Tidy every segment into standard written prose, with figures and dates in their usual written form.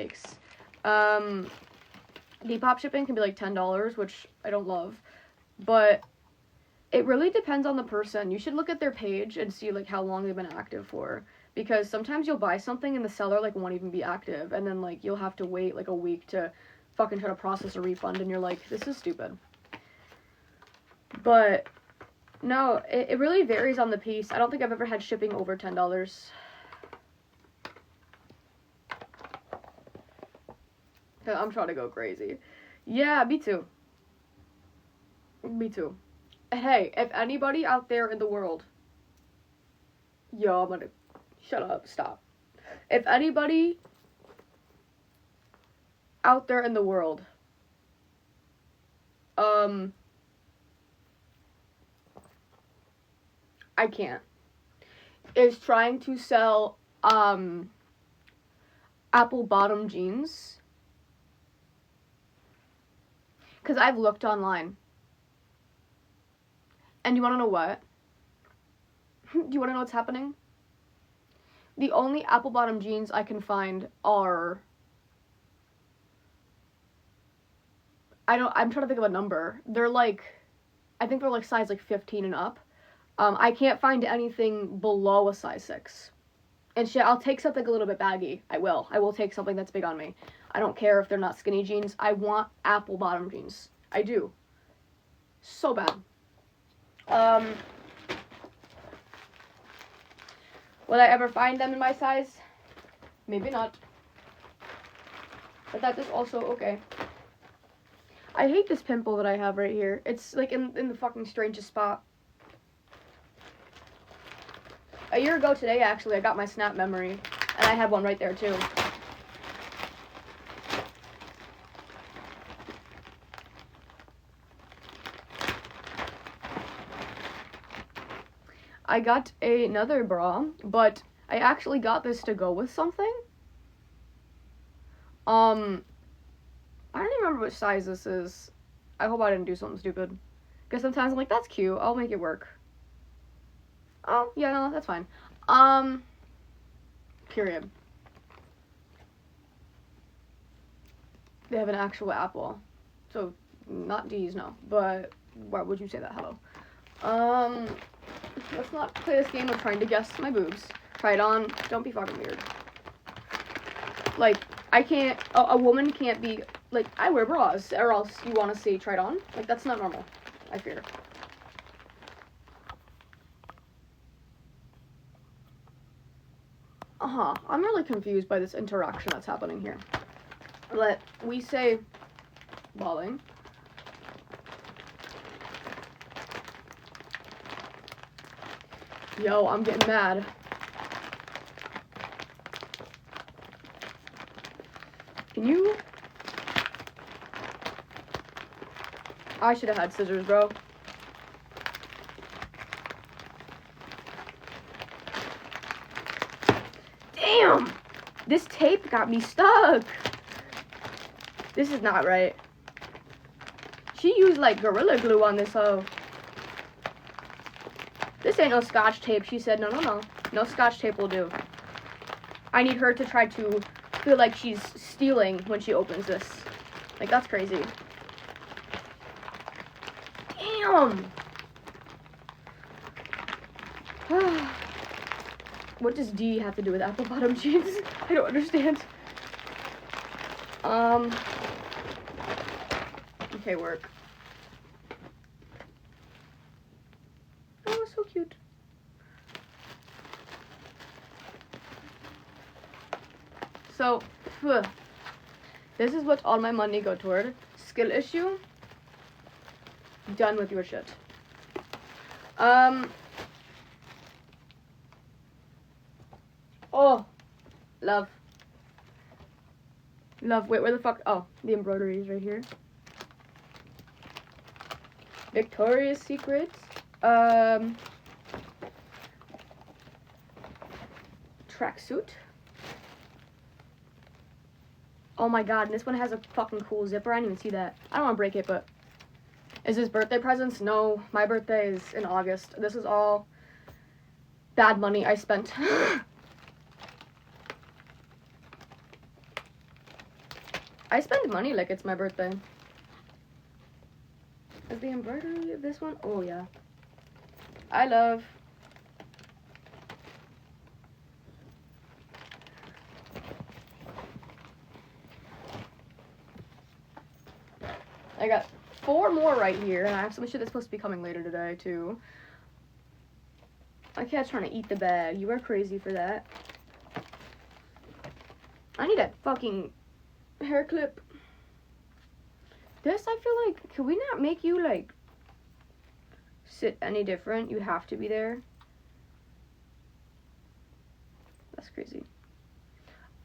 takes. Depop shipping can be like $10, which I don't love, but it really depends on the person. You should look at their page and see like how long they've been active for, because sometimes you'll buy something and the seller like won't even be active, and then like you'll have to wait like a week to fucking try to process a refund, and you're like, this is stupid. But no, it really varies on the piece. I don't think I've ever had shipping over $10. I'm trying to go crazy. Yeah, me too. Me too. Hey, if anybody out there in the world... Yo, I'm gonna... Shut up, stop. If anybody out there in the world... I can't. Is trying to sell, apple bottom jeans. Because I've looked online. And you want to know what? Do you want to know what's happening? The only apple bottom jeans I can find are... I'm trying to think of a number. They're like... I think they're like size like 15 and up. I can't find anything below a size 6. And shit, I'll take something a little bit baggy. I will. I will take something that's big on me. I don't care if they're not skinny jeans. I want apple bottom jeans. I do. So bad. Will I ever find them in my size? Maybe not. But that is also okay. I hate this pimple that I have right here. It's like in the fucking strangest spot. A year ago today, actually, I got my snap memory, and I had one right there, too. I got another bra, but I actually got this to go with something. I don't even remember which size this is. I hope I didn't do something stupid. Because sometimes I'm like, that's cute, I'll make it work. Oh, yeah, no, that's fine. Period. They have an actual apple. So, not D's, no. But, why would you say that? Hello. Let's not play this game of trying to guess my boobs. Try it on. Don't be fucking weird. Like, I can't, a woman can't be, like, I wear bras, or else you want to say try it on? Like, that's not normal, I fear. I'm really confused by this interaction that's happening here. We say balling. Yo, I'm getting mad. Can you? I should have had scissors, bro. Damn! This tape got me stuck. This is not right. She used like Gorilla Glue on this hoe. This ain't no Scotch tape. She said, no. No Scotch tape will do. I need her to try to feel like she's stealing when she opens this. Like, that's crazy. Damn! What does D have to do with apple bottom jeans? I don't understand. Okay, work. Oh, so cute. So, this is what all my money go toward. Skill issue. Done with your shit. Oh, love. Love, wait, where the fuck? Oh, the embroidery is right here. Victoria's Secret. Tracksuit. Oh my god, and this one has a fucking cool zipper. I didn't even see that. I don't want to break it, but... Is this birthday presents? No, my birthday is in August. This is all bad money I spent. I spend money like it's my birthday. Is the embroidery of this one? Oh, yeah. I love... I got 4 more right here, and I have some shit that's supposed to be coming later today, too. My cat's trying to eat the bag. You are crazy for that. I need a fucking hair clip. This, I feel like, can we not make you, like, sit any different? You have to be there. That's crazy.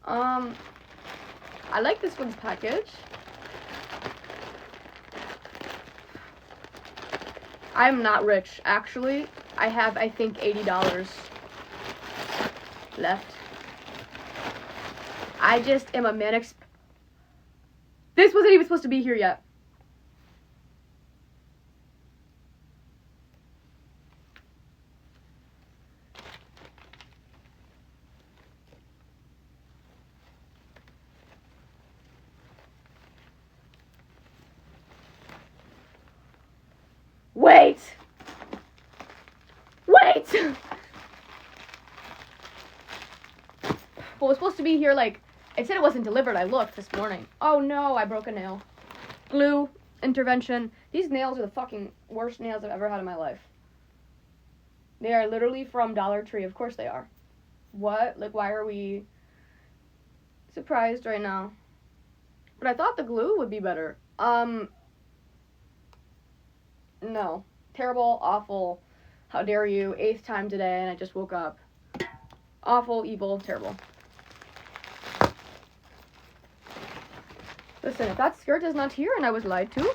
I like this one's package. I'm not rich, actually. I have, I think, $80 left. I just am a manic... This wasn't even supposed to be here yet. Wait! Wait! Well, it was supposed to be here, like, it said it wasn't delivered. I looked this morning. Oh no, I broke a nail. Glue, intervention. These nails are the fucking worst nails I've ever had in my life. They are literally from Dollar Tree. Of course they are. What? Like, why are we surprised right now? But I thought the glue would be better. No. Terrible, awful. How dare you? 8th time today and I just woke up. Awful, evil, terrible. Listen, if that skirt is not here and I was lied to,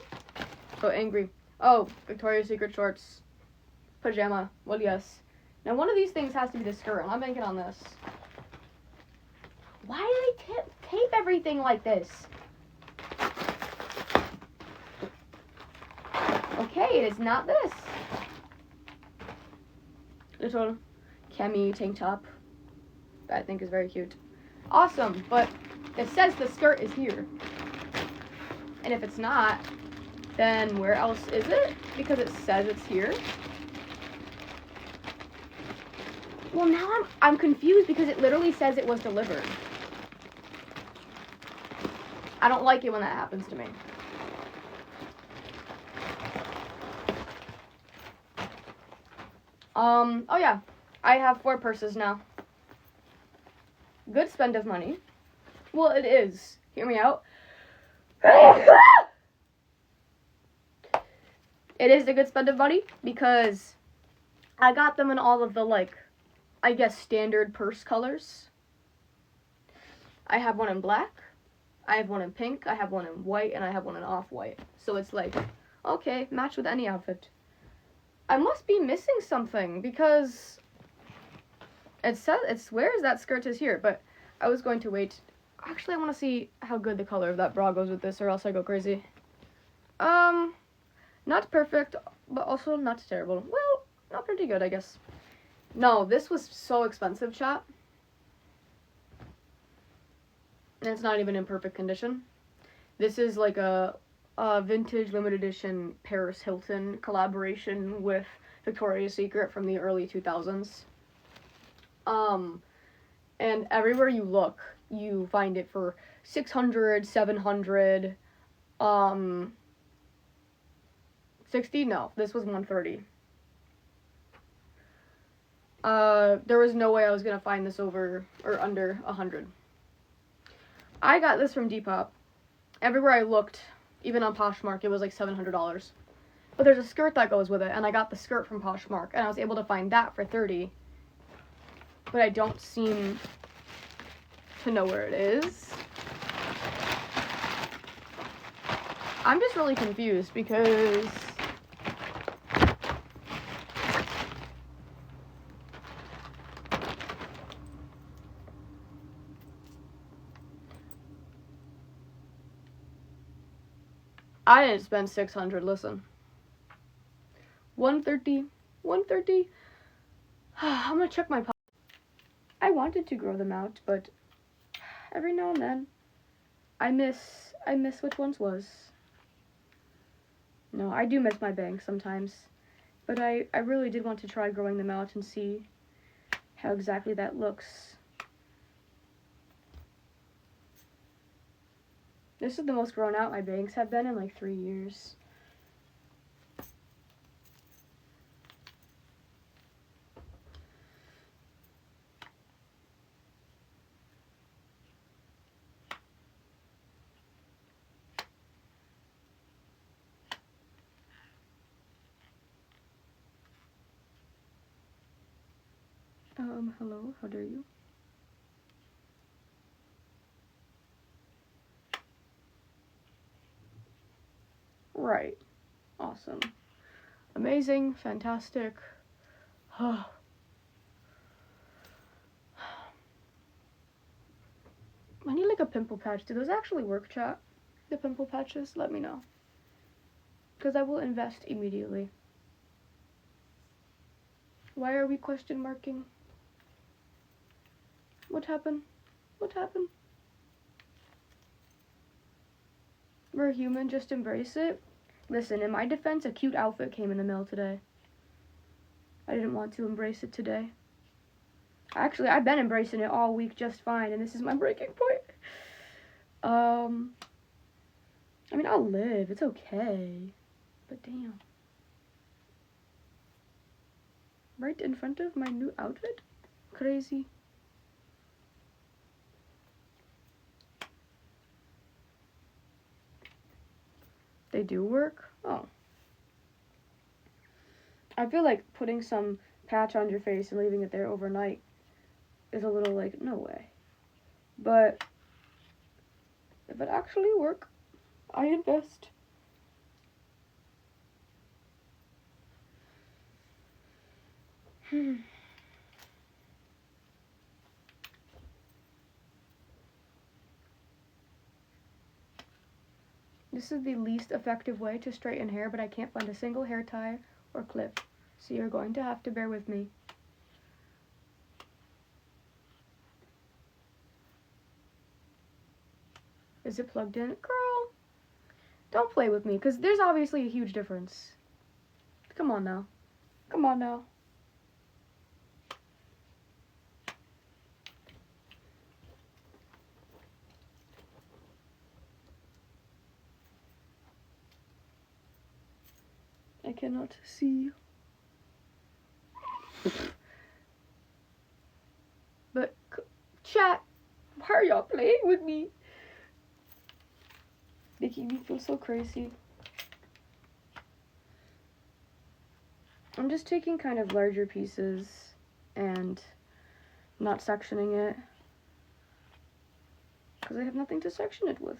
so angry. Oh, Victoria's Secret shorts. Pajama. Well, yes. Now, one of these things has to be the skirt, and I'm banking on this. Why do they tape everything like this? Okay, it is not this. Little cami tank top that I think is very cute. Awesome, but it says the skirt is here. And if it's not, then where else is it? Because it says it's here. Well, now I'm confused because it literally says it was delivered. I don't like it when that happens to me. Oh yeah, I have 4 purses now. Good spend of money. Well, it is. Hear me out. It is a good spend of money because I got them in all of the, like, I guess standard purse colors. I have one in black, I have one in pink, I have one in white, and I have one in off-white. So it's like, okay, match with any outfit. I must be missing something because it says, it swears that skirt is here, but I was going to wait. Actually, I want to see how good the color of that bra goes with this, or else I go crazy. Not perfect, but also not terrible. Well, not pretty good, I guess. No, this was so expensive, chat. And it's not even in perfect condition. This is like a vintage limited edition Paris Hilton collaboration with Victoria's Secret from the early 2000s. And everywhere you look, you find it for $600, $700, 60? No, this was $130. There was no way I was gonna find this over or under $100. I got this from Depop. Everywhere I looked, even on Poshmark, it was like $700. But there's a skirt that goes with it, and I got the skirt from Poshmark, and I was able to find that for $30. But I don't seem to know where it is. I'm just really confused because I didn't spend $600, listen. $130. I'm gonna check my pocket. I wanted to grow them out, but every now and then I miss I miss which ones was. No, I do miss my bangs sometimes. But I really did want to try growing them out and see how exactly that looks. This is the most grown out my bangs have been in like 3 years. Hello, how dare you? Right. Awesome. Amazing. Fantastic. I need like a pimple patch. Do those actually work, chat? The pimple patches? Let me know. Because I will invest immediately. Why are we question marking? What happened? What happened? We're human, just embrace it. Listen, in my defense, a cute outfit came in the mail today. I didn't want to embrace it today. Actually, I've been embracing it all week just fine, and this is my breaking point. I mean, I'll live. It's okay. But damn. Right in front of my new outfit? Crazy. They do work? Oh. I feel like putting some patch on your face and leaving it there overnight is a little like, no way. But if it actually work, I invest. This is the least effective way to straighten hair, but I can't find a single hair tie or clip. So you're going to have to bear with me. Is it plugged in? Girl, don't play with me, because there's obviously a huge difference. Come on now. Come on now. I cannot see. But, chat, why are y'all playing with me? Making me feel so crazy. I'm just taking kind of larger pieces and not sectioning it, because I have nothing to section it with.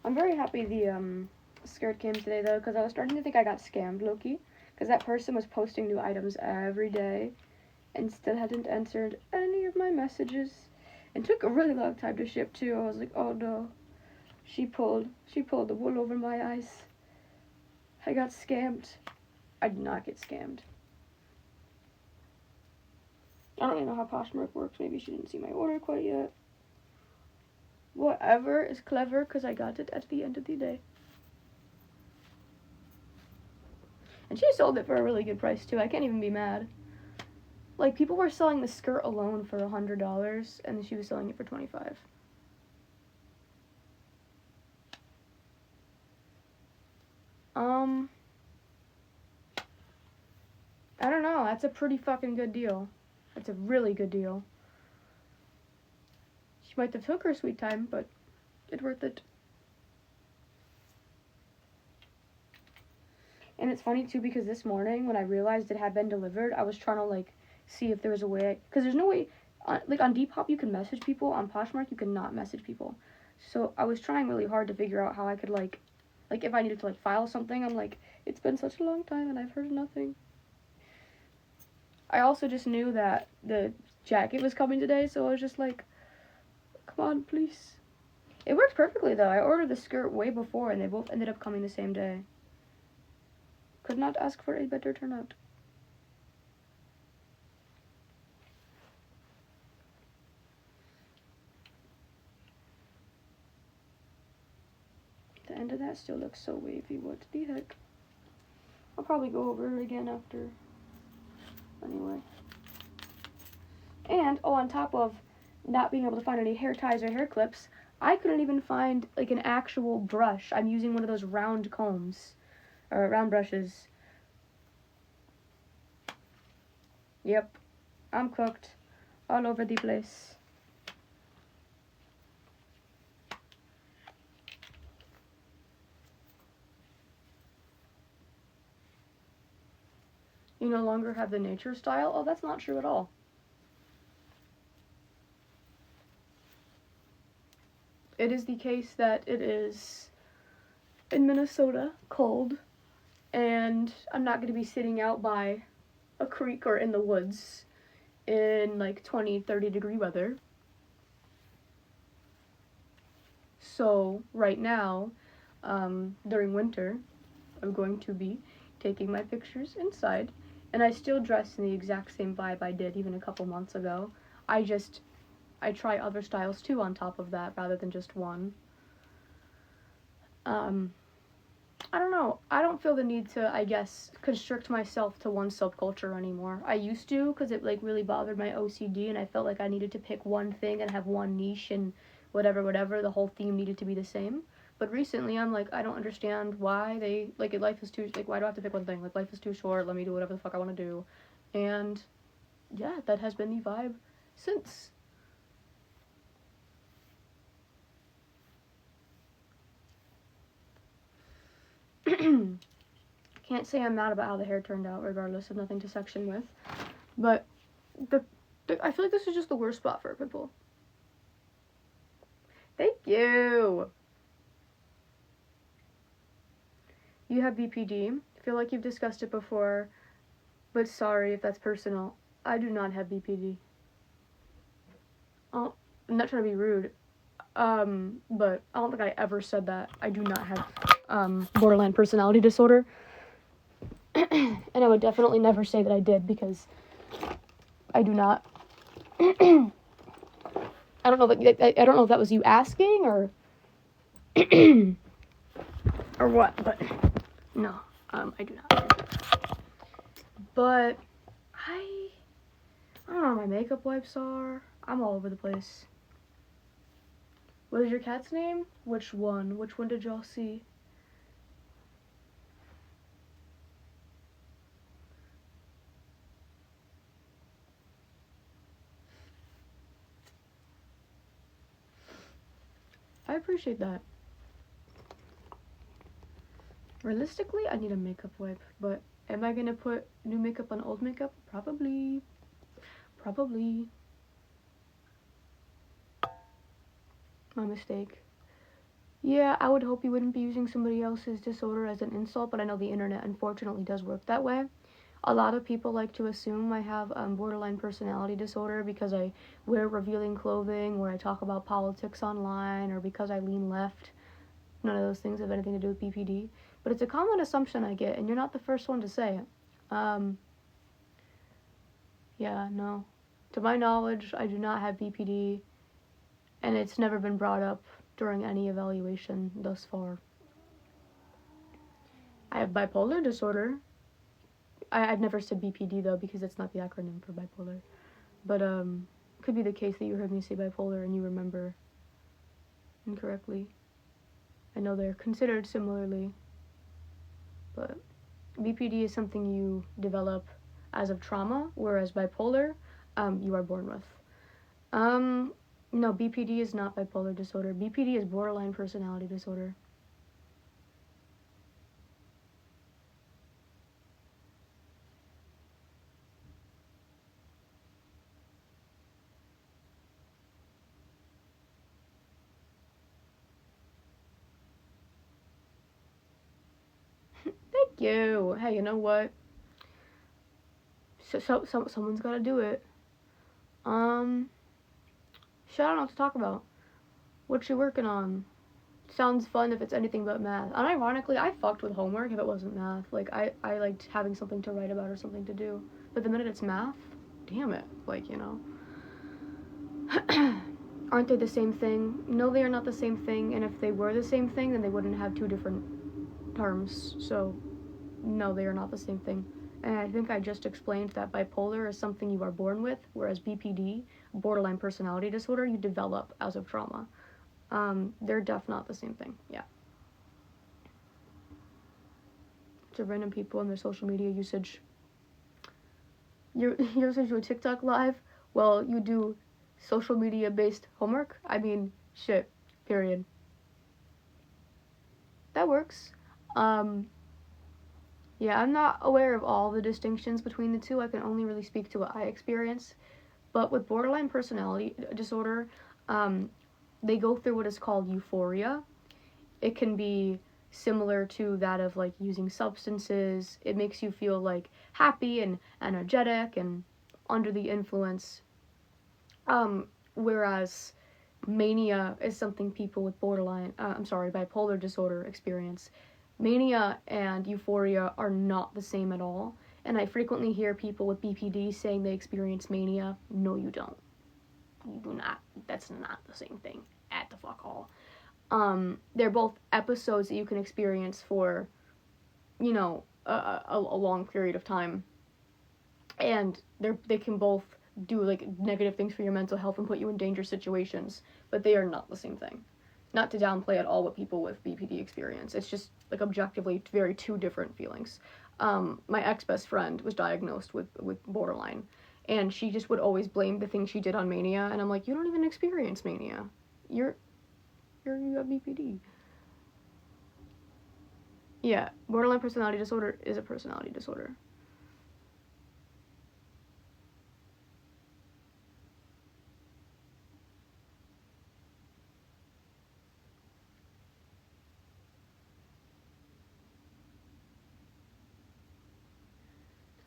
I'm very happy the skirt came today though, because I was starting to think I got scammed, Loki, because that person was posting new items every day and still hadn't answered any of my messages, and took a really long time to ship too. I was like, oh no, she pulled the wool over my eyes. I got scammed. I did not get scammed. I don't even know how Poshmark works. Maybe she didn't see my order quite yet. Whatever is clever, because I got it at the end of the day. And she sold it for a really good price too. I can't even be mad. Like, people were selling the skirt alone for $100, and she was selling it for $25. I don't know. That's a pretty fucking good deal. That's a really good deal. She might have took her sweet time, but it's worth it. And it's funny too, because this morning when I realized it had been delivered, I was trying to like see if there was a way, because there's no way, like on Depop you can message people, on Poshmark you cannot message people. So I was trying really hard to figure out how I could like if I needed to like file something. I'm like, it's been such a long time and I've heard nothing. I also just knew that the jacket was coming today, so I was just like, come on, please. It works perfectly, though. I ordered the skirt way before, and they both ended up coming the same day. Could not ask for a better turnout. The end of that still looks so wavy. What the heck? I'll probably go over it again after. Anyway. And, oh, on top of not being able to find any hair ties or hair clips, I couldn't even find, like, an actual brush. I'm using one of those round combs. Or round brushes. Yep. I'm cooked. All over the place. You no longer have the nature style? Oh, that's not true at all. It is the case that it is in Minnesota, cold, and I'm not going to be sitting out by a creek or in the woods in like 20, 30 degree weather. So right now, during winter, I'm going to be taking my pictures inside, and I still dress in the exact same vibe I did even a couple months ago. I try other styles too on top of that rather than just one. I don't know. I don't feel the need to, I guess, constrict myself to one subculture anymore. I used to, because it, like, really bothered my OCD, and I felt like I needed to pick one thing and have one niche and whatever, the whole theme needed to be the same. But recently, I'm like, I don't understand why they, like, life is too, like, why do I have to pick one thing? Like, life is too short, let me do whatever the fuck I want to do. And, yeah, that has been the vibe since. Can't say I'm mad about how the hair turned out, regardless of nothing to section with. But I feel like this is just the worst spot for a pimple. Thank you. You have BPD. I feel like you've discussed it before, but sorry if that's personal. I do not have BPD. Oh, I'm not trying to be rude. But I don't think I ever said that. I do not have borderline personality disorder. And I would definitely never say that I did, because I do not. I don't know if that was you asking or or what, but no, I do not. But I don't know where my makeup wipes are. I'm all over the place. What is your cat's name? Which one? Which one did y'all see? I appreciate that. Realistically, I need a makeup wipe, but am I gonna put new makeup on old makeup? Probably. Probably. My mistake. Yeah, I would hope you wouldn't be using somebody else's disorder as an insult, but I know the internet unfortunately does work that way. A lot of people like to assume I have borderline personality disorder because I wear revealing clothing, or I talk about politics online, or because I lean left. None of those things have anything to do with BPD. But it's a common assumption I get, and you're not the first one to say it. Yeah, no. To my knowledge, I do not have BPD, and it's never been brought up during any evaluation thus far. I have bipolar disorder. I've never said BPD, though, because it's not the acronym for bipolar. But, it could be the case that you heard me say bipolar and you remember incorrectly. I know they're considered similarly, but BPD is something you develop as of trauma, whereas bipolar, you are born with. No, BPD is not bipolar disorder. BPD is borderline personality disorder. Thank you. Hey, you know what? Someone's gotta do it. Shit, I don't know what to talk about. What you working on? Sounds fun if it's anything but math. Unironically, I fucked with homework if it wasn't math. Like, I liked having something to write about or something to do. But the minute it's math, damn it. Like, you know. Aren't they the same thing? No, they are not the same thing. And if they were the same thing, then they wouldn't have two different terms. So, no, they are not the same thing. And I think I just explained that bipolar is something you are born with, whereas BPD, borderline personality disorder, you develop as of trauma. They're definitely not the same thing. Yeah. To random people and their social media usage. Your usage to a TikTok live? Well, you do social media based homework? I mean, shit. Period. That works. Yeah, I'm not aware of all the distinctions between the two. I can only really speak to what I experience. But with borderline personality disorder, they go through what is called euphoria. It can be similar to that of like using substances. It makes you feel like happy and energetic and under the influence. Whereas mania is something people with bipolar disorder experience. Mania and euphoria are not the same at all. And I frequently hear people with BPD saying they experience mania. No, you don't. You do not. That's not the same thing at the fuck all. They're both episodes that you can experience for, you know, a long period of time. And they can both do, like, negative things for your mental health and put you in dangerous situations. But they are not the same thing. Not to downplay at all what people with BPD experience. It's just, like, objectively very two different feelings. My ex-best friend was diagnosed with borderline. And she just would always blame the things she did on mania. And I'm like, you don't even experience mania. You have BPD. Yeah, borderline personality disorder is a personality disorder.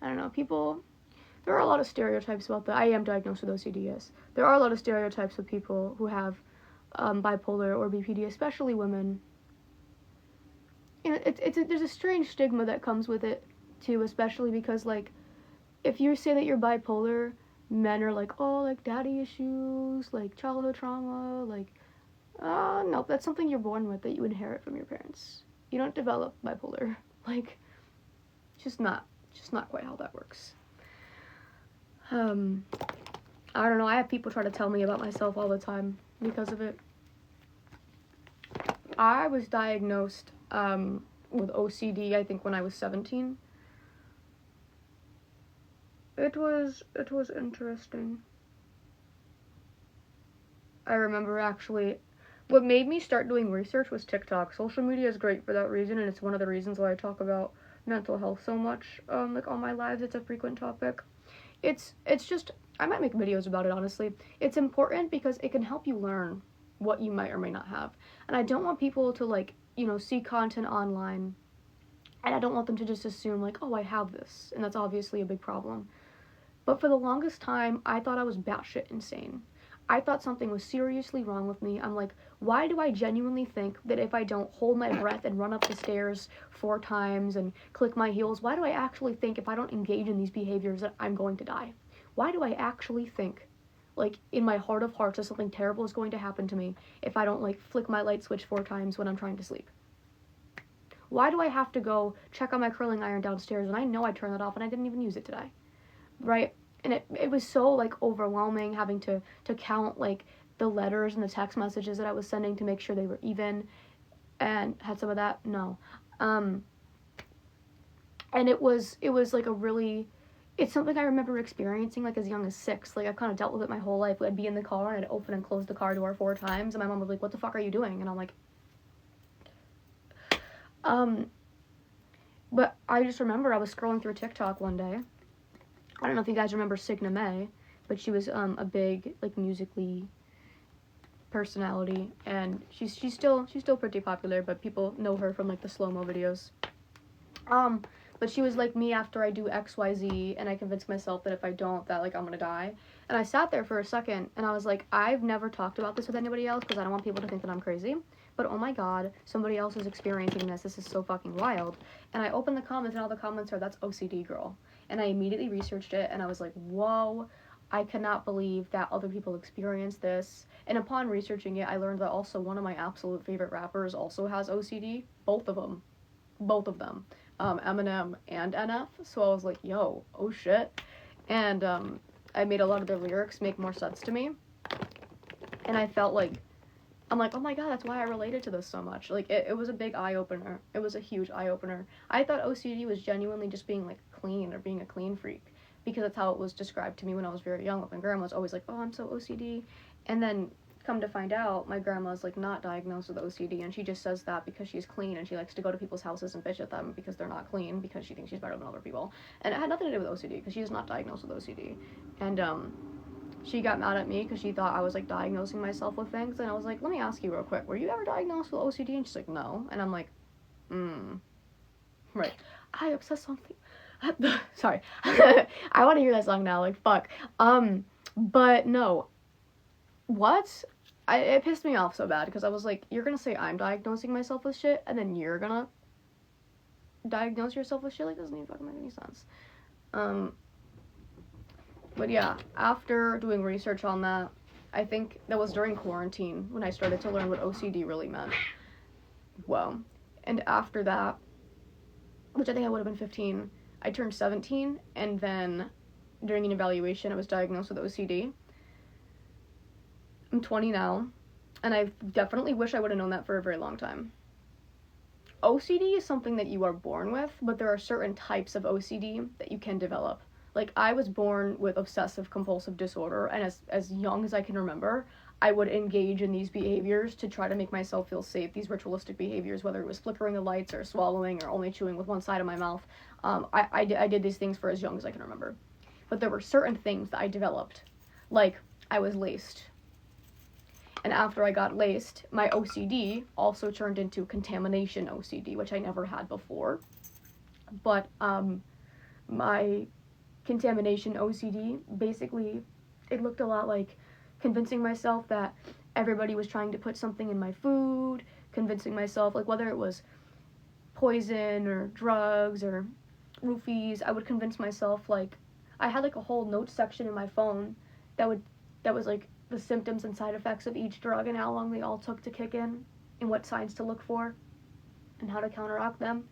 I don't know, there are a lot of stereotypes about that. I am diagnosed with OCD, yes. There are a lot of stereotypes of people who have bipolar or BPD, especially women. You know, there's a strange stigma that comes with it, too, especially because, like, if you say that you're bipolar, men are like, oh, like, daddy issues, like, childhood trauma, like, no, that's something you're born with that you inherit from your parents. You don't develop bipolar. Like, just not quite how that works. I don't know, I have people try to tell me about myself all the time because of it. I was diagnosed, with OCD, I think, when I was 17. It was interesting. I remember, actually, what made me start doing research was TikTok. Social media is great for that reason, and it's one of the reasons why I talk about mental health so much, like, on my lives. It's a frequent topic. It's just, I might make videos about it, honestly. It's important because it can help you learn what you might or may not have. And I don't want people to, like, you know, see content online, and I don't want them to just assume, like, oh, I have this, and that's obviously a big problem. But for the longest time, I thought I was batshit insane. I thought something was seriously wrong with me. I'm like, why do I genuinely think that if I don't hold my breath and run up the stairs 4 times and click my heels, why do I actually think if I don't engage in these behaviors that I'm going to die? Why do I actually think, like, in my heart of hearts, that something terrible is going to happen to me if I don't, like, flick my light switch 4 times when I'm trying to sleep? Why do I have to go check on my curling iron downstairs when I know I turned it off and I didn't even use it today? Right? And it was so, like, overwhelming having to count, like, the letters and the text messages that I was sending to make sure they were even, and had some of that. No. And it was like a really, it's something I remember experiencing, like, as young as 6. Like, I've kind of dealt with it my whole life. I'd be in the car and I'd open and close the car door 4 times, and my mom would be like, what the fuck are you doing? And I'm like, but I just remember I was scrolling through TikTok one day. I don't know if you guys remember Signa May, but she was a big, like, Musical.ly personality, and she's still pretty popular, but people know her from, like, the slow-mo videos. but she was like, me after I do XYZ, and I convinced myself that if I don't, that, like, I'm gonna die. And I sat there for a second, and I was like, I've never talked about this with anybody else, because I don't want people to think that I'm crazy. But oh my god, somebody else is experiencing this. This is so fucking wild. And I opened the comments, and all the comments are, that's OCD, girl. And I immediately researched it, and I was like, whoa, I cannot believe that other people experience this. And upon researching it, I learned that also one of my absolute favorite rappers also has OCD. Both of them. Eminem and NF. So I was like, yo, oh shit. And I made a lot of their lyrics make more sense to me. And I felt like, I'm like, oh my god, that's why I related to this so much. Like, it was a big eye-opener. It was a huge eye-opener. I thought OCD was genuinely just being, like, clean or being a clean freak. Because that's how it was described to me when I was very young. Like, my grandma was always like, oh, I'm so OCD. And then, come to find out, my grandma's, like, not diagnosed with OCD. And she just says that because she's clean. And she likes to go to people's houses and bitch at them because they're not clean. Because she thinks she's better than other people. And it had nothing to do with OCD. Because she's not diagnosed with OCD. And, she got mad at me because she thought I was, like, diagnosing myself with things. And I was like, let me ask you real quick. Were you ever diagnosed with OCD? And she's like, no. And I'm like, right. I obsess on things. Sorry. I want to hear that song now. Like, fuck. But no. What? It pissed me off so bad because I was like, you're gonna say I'm diagnosing myself with shit, and then you're gonna diagnose yourself with shit? Like, doesn't even fucking make any sense. But yeah, after doing research on that, I think that was during quarantine when I started to learn what OCD really meant. Whoa. And after that, which I think I would have been 15, I turned 17, and then during an evaluation, I was diagnosed with OCD. I'm 20 now, and I definitely wish I would have known that for a very long time. OCD is something that you are born with, but there are certain types of OCD that you can develop. Like, I was born with obsessive compulsive disorder, and as young as I can remember, I would engage in these behaviors to try to make myself feel safe, these ritualistic behaviors, whether it was flickering the lights or swallowing or only chewing with one side of my mouth. I did these things for as young as I can remember. But there were certain things that I developed. Like, I was laced. And after I got laced, my OCD also turned into contamination OCD, which I never had before. But my contamination OCD, basically, it looked a lot like convincing myself that everybody was trying to put something in my food, convincing myself, like, whether it was poison or drugs or roofies, I would convince myself, like, I had, like, a whole note section in my phone that was, like, the symptoms and side effects of each drug and how long they all took to kick in and what signs to look for and how to counteract them.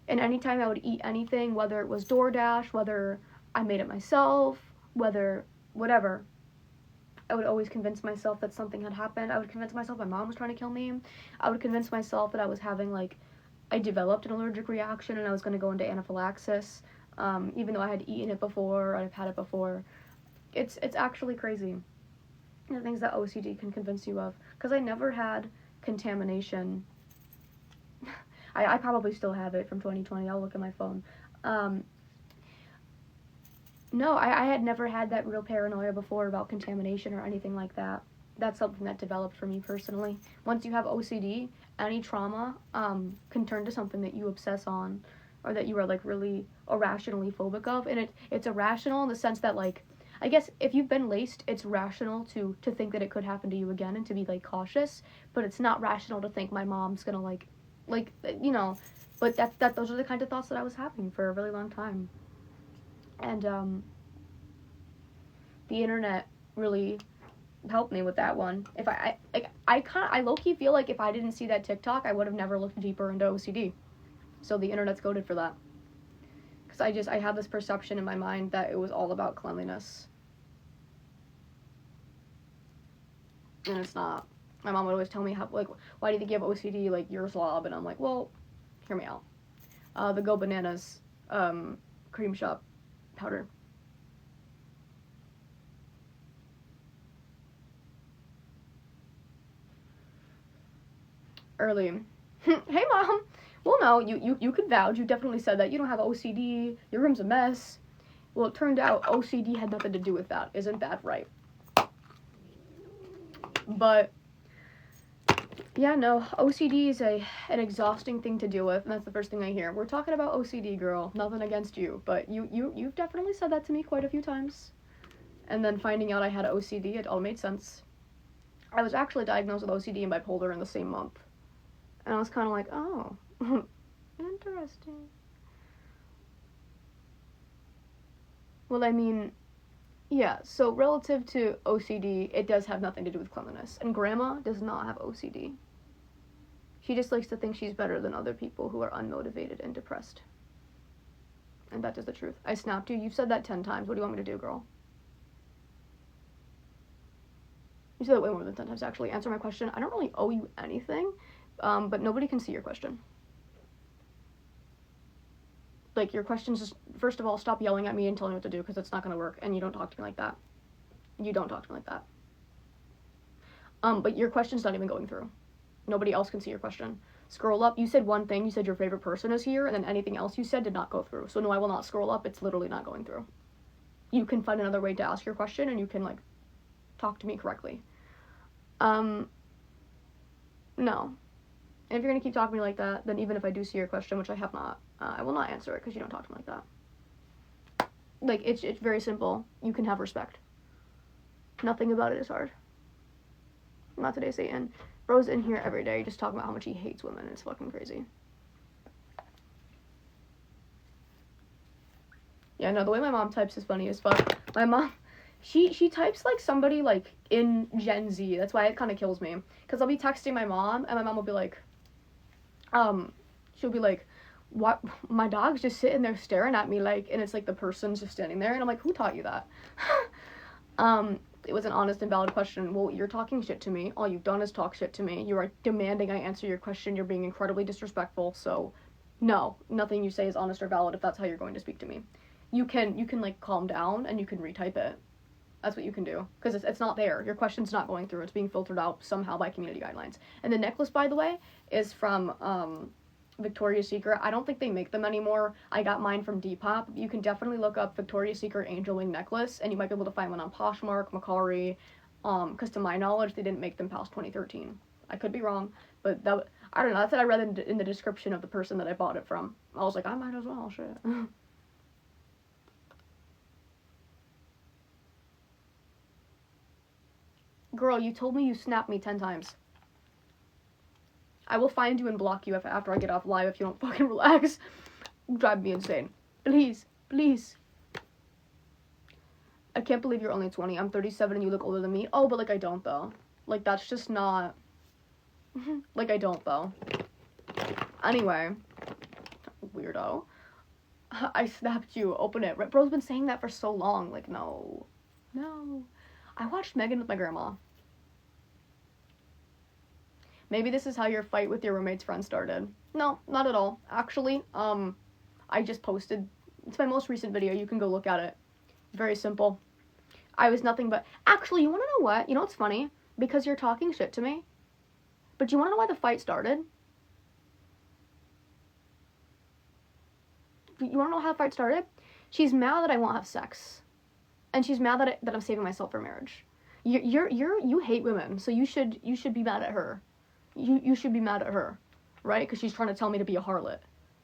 And anytime I would eat anything, whether it was DoorDash, whether I made it myself, whatever, I would always convince myself that something had happened. I would convince myself my mom was trying to kill me. I would convince myself that I was having, like, I developed an allergic reaction and I was going to go into anaphylaxis, even though I had eaten it before, I've had it before. It's actually crazy, the things that OCD can convince you of. Because I never had contamination. I probably still have it from 2020. I'll look at my phone. No, I had never had that real paranoia before about contamination or anything like that. That's something that developed for me personally. Once you have OCD, any trauma can turn to something that you obsess on or that you are, like, really irrationally phobic of. And it's irrational in the sense that, like, I guess if you've been laced, it's rational to think that it could happen to you again and to be, like, cautious. But it's not rational to think my mom's gonna, like, you know, but those are the kind of thoughts that I was having for a really long time. And the internet really helped me with that one. If I low-key feel like if I didn't see that TikTok, I would have never looked deeper into OCD. So the internet's goated for that. Because I have this perception in my mind that it was all about cleanliness. And it's not. My mom would always tell me, how, like, why do you think you have OCD? Like, you're a slob. And I'm like, well, hear me out. The Go Bananas cream shop powder. Early. Hey, Mom. Well, no, you could vouch. You definitely said that. You don't have OCD. Your room's a mess. Well, it turned out OCD had nothing to do with that. Isn't that right? But Yeah, no, OCD is an exhausting thing to deal with, and that's the first thing I hear. We're talking about OCD, girl. Nothing against you, but you've definitely said that to me quite a few times. And then finding out I had OCD, it all made sense. I was actually diagnosed with OCD and bipolar in the same month. And I was kind of like, oh, interesting. Well, I mean, yeah, so relative to OCD, it does have nothing to do with cleanliness. And grandma does not have OCD. She just likes to think she's better than other people who are unmotivated and depressed. And that is the truth. I snapped you. You've said that 10 times. What do you want me to do, girl? You said that way more than 10 times, actually. Answer my question. I don't really owe you anything, but nobody can see your question. Like, your questions just, first of all, stop yelling at me and telling me what to do, because it's not going to work, and you don't talk to me like that. You don't talk to me like that. But your question's not even going through. Nobody else can see your question. Scroll up. You said one thing. You said your favorite person is here, and then anything else you said did not go through. So no, I will not scroll up. It's literally not going through. You can find another way to ask your question, and you can, like, talk to me correctly. No. And if you're going to keep talking to me like that, then even if I do see your question, which I have not, I will not answer it because you don't talk to me like that. Like, it's very simple. You can have respect. Nothing about it is hard. Not today, Satan. Bro's in here every day just talking about how much he hates women. It's fucking crazy. Yeah, no, the way my mom types is funny as fuck. My mom, she types like somebody like in Gen Z. That's why it kind of kills me. Because I'll be texting my mom, and my mom will be like, she'll be like, what? My dog's just sitting there staring at me, like, and it's like the person's just standing there, and I'm like, who taught you that? It was an honest and valid question. Well, you're talking shit to me. All you've done is talk shit to me. You are demanding I answer your question. You're being incredibly disrespectful. So, no, nothing you say is honest or valid if that's how you're going to speak to me. You can like calm down and you can retype it. That's what you can do, because it's not there. Your question's not going through. It's being filtered out somehow by community guidelines. And the necklace, by the way, is from Victoria's Secret. I don't think they make them anymore. I got mine from Depop. You can definitely look up Victoria's Secret angel wing necklace, and you might be able to find one on Poshmark, Macari, because to my knowledge, they didn't make them past 2013. I could be wrong, but that, I don't know. That's what I read in the description of the person that I bought it from. I was like, I might as well, shit. Girl, you told me you snapped me 10 times. I will find you and block you after I get off live if you don't fucking relax. Drive me insane. Please, please. I can't believe you're only 20. I'm 37 and you look older than me. Oh, but like I don't though. Like that's just not... like I don't though. Anyway. Weirdo. I snapped you. Open it. Bro's been saying that for so long. Like, no. No. I watched Megan with my grandma. Maybe this is how your fight with your roommate's friend started. No, not at all. Actually, I just posted, it's my most recent video. You can go look at it. Very simple. I was nothing but, actually, you want to know what? You know what's funny? Because you're talking shit to me. But you want to know why the fight started? You want to know how the fight started? She's mad that I won't have sex. And she's mad that I'm saving myself for marriage. You hate women, so you should be mad at her. You should be mad at her, right? Because she's trying to tell me to be a harlot,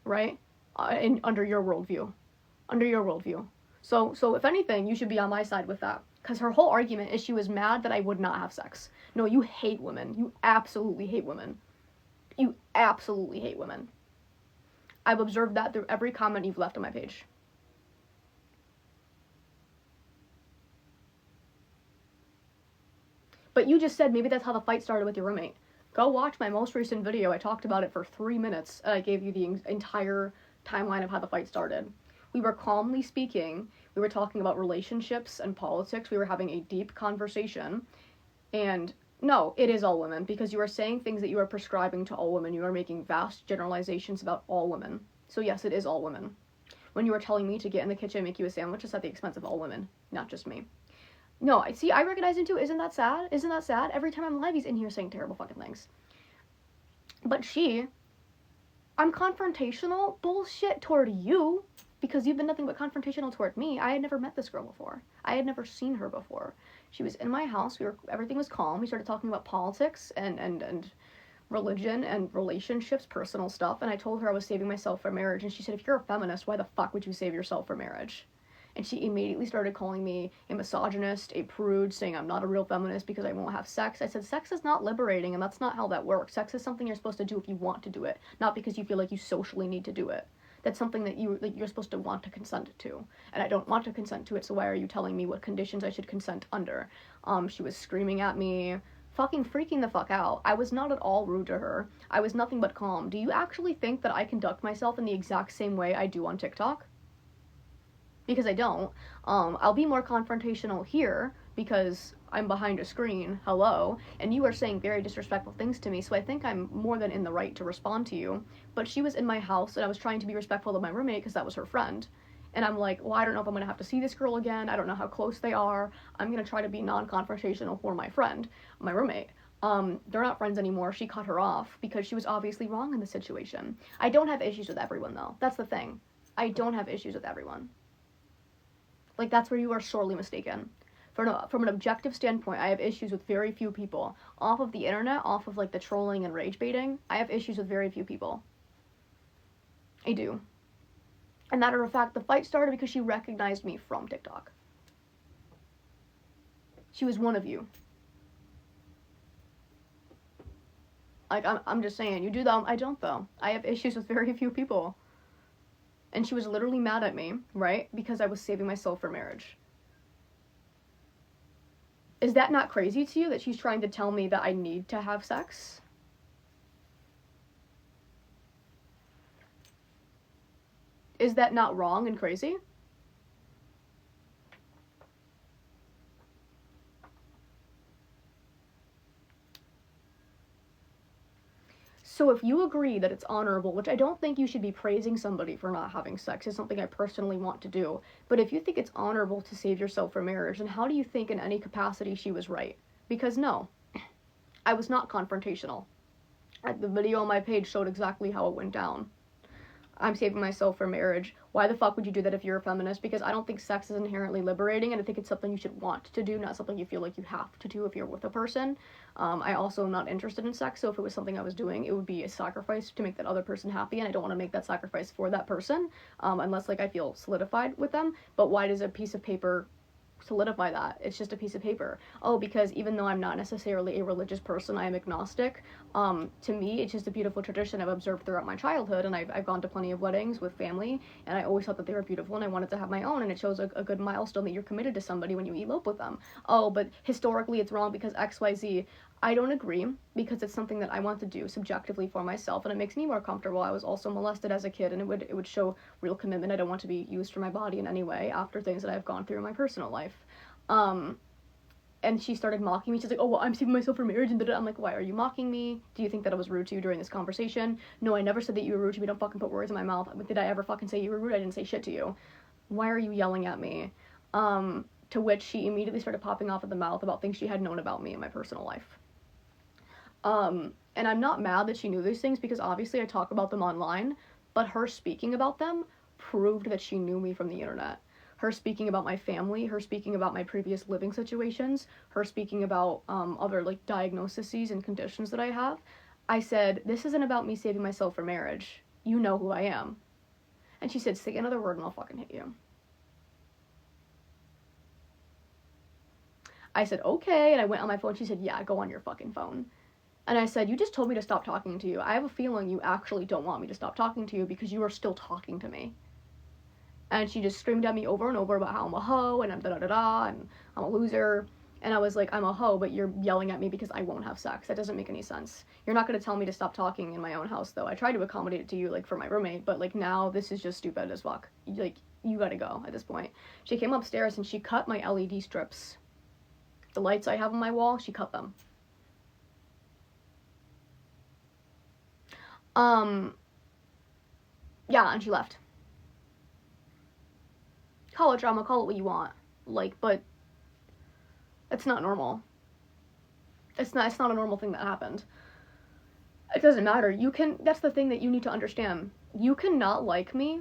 right? Under your worldview. So if anything, you should be on my side with that. Because her whole argument is she was mad that I would not have sex. No, you hate women. You absolutely hate women. You absolutely hate women. I've observed that through every comment you've left on my page. But you just said maybe that's how the fight started with your roommate. Go watch my most recent video. I talked about it for 3 minutes. And I gave you the entire timeline of how the fight started. We were calmly speaking. We were talking about relationships and politics. We were having a deep conversation. And no, it is all women. Because you are saying things that you are prescribing to all women. You are making vast generalizations about all women. So yes, it is all women. When you are telling me to get in the kitchen and make you a sandwich, it's at the expense of all women. Not just me. No, I recognize him too. Isn't that sad? Isn't that sad? Every time I'm live, he's in here saying terrible fucking things. But I'm confrontational bullshit toward you, because you've been nothing but confrontational toward me. I had never met this girl before. I had never seen her before. She was in my house. Everything was calm. We started talking about politics and religion and relationships, personal stuff, and I told her I was saving myself for marriage, and she said, if you're a feminist, why the fuck would you save yourself for marriage? And she immediately started calling me a misogynist, a prude, saying I'm not a real feminist because I won't have sex. I said, sex is not liberating, and that's not how that works. Sex is something you're supposed to do if you want to do it, not because you feel like you socially need to do it. That's something that you're supposed to want to consent to, and I don't want to consent to it, so why are you telling me what conditions I should consent under? She was screaming at me, fucking freaking the fuck out. I was not at all rude to her. I was nothing but calm. Do you actually think that I conduct myself in the exact same way I do on TikTok? Because I don't. I'll be more confrontational here because I'm behind a screen, hello, and you are saying very disrespectful things to me, so I think I'm more than in the right to respond to you. But she was in my house, and I was trying to be respectful of my roommate because that was her friend. And I'm like, well, I don't know if I'm going to have to see this girl again. I don't know how close they are. I'm going to try to be non-confrontational for my friend, my roommate. They're not friends anymore. She cut her off because she was obviously wrong in the situation. I don't have issues with everyone, though. That's the thing. I don't have issues with everyone. Like, that's where you are sorely mistaken. From an objective standpoint, I have issues with very few people. Off of the internet, off of, like, the trolling and rage baiting, I have issues with very few people. I do. And matter of fact, the fight started because she recognized me from TikTok. She was one of you. Like, I'm just saying, you do that, I don't, though. I have issues with very few people. And she was literally mad at me, right? Because I was saving myself for marriage. Is that not crazy to you that she's trying to tell me that I need to have sex? Is that not wrong and crazy? So if you agree that it's honorable, which I don't think you should be praising somebody for not having sex, is something I personally want to do, but if you think it's honorable to save yourself for marriage, then how do you think in any capacity she was right? Because no, I was not confrontational. The video on my page showed exactly how it went down. I'm saving myself for marriage. Why the fuck would you do that if you're a feminist? Because I don't think sex is inherently liberating, and I think it's something you should want to do, not something you feel like you have to do if you're with a person. I also am not interested in sex, so if it was something I was doing, it would be a sacrifice to make that other person happy, and I don't want to make that sacrifice for that person, unless, like, I feel solidified with them. But why does a piece of paper solidify that? It's just a piece of paper. Oh, because even though I'm not necessarily a religious person, I am agnostic. To me, it's just a beautiful tradition I've observed throughout my childhood, and I've gone to plenty of weddings with family, and I always thought that they were beautiful, and I wanted to have my own, and it shows a good milestone that you're committed to somebody when you elope with them. Oh, but historically it's wrong because XYZ. I don't agree, because it's something that I want to do subjectively for myself, and it makes me more comfortable. I was also molested as a kid, and it would show real commitment. I don't want to be used for my body in any way after things that I've gone through in my personal life. And she started mocking me. She's like, oh, well, I'm saving myself for marriage, and da-da. I'm like, why are you mocking me? Do you think that I was rude to you during this conversation? No, I never said that you were rude to me. Don't fucking put words in my mouth. Did I ever fucking say you were rude? I didn't say shit to you. Why are you yelling at me? To which she immediately started popping off at the mouth about things she had known about me in my personal life. And I'm not mad that she knew these things, because obviously I talk about them online, but her speaking about them proved that she knew me from the internet. Her speaking about my family, her speaking about my previous living situations, her speaking about other, like, diagnoses and conditions that I have. I said, this isn't about me saving myself for marriage. You know who I am. And she said, say another word and I'll fucking hit you. I said, okay, and I went on my phone. She said, yeah, go on your fucking phone. And I said, you just told me to stop talking to you. I have a feeling you actually don't want me to stop talking to you because you are still talking to me. And she just screamed at me over and over about how I'm a hoe, and I'm da-da-da-da, and I'm a loser. And I was like, I'm a hoe, but you're yelling at me because I won't have sex. That doesn't make any sense. You're not going to tell me to stop talking in my own house, though. I tried to accommodate it to you, like, for my roommate, but, like, now this is just stupid as fuck. Like, you gotta go at this point. She came upstairs and she cut my LED strips. The lights I have on my wall, she cut them. Yeah, and she left. Call it drama, call it what you want. Like, but it's not normal. It's not a normal thing that happened. It doesn't matter. That's the thing that you need to understand. You can not like me.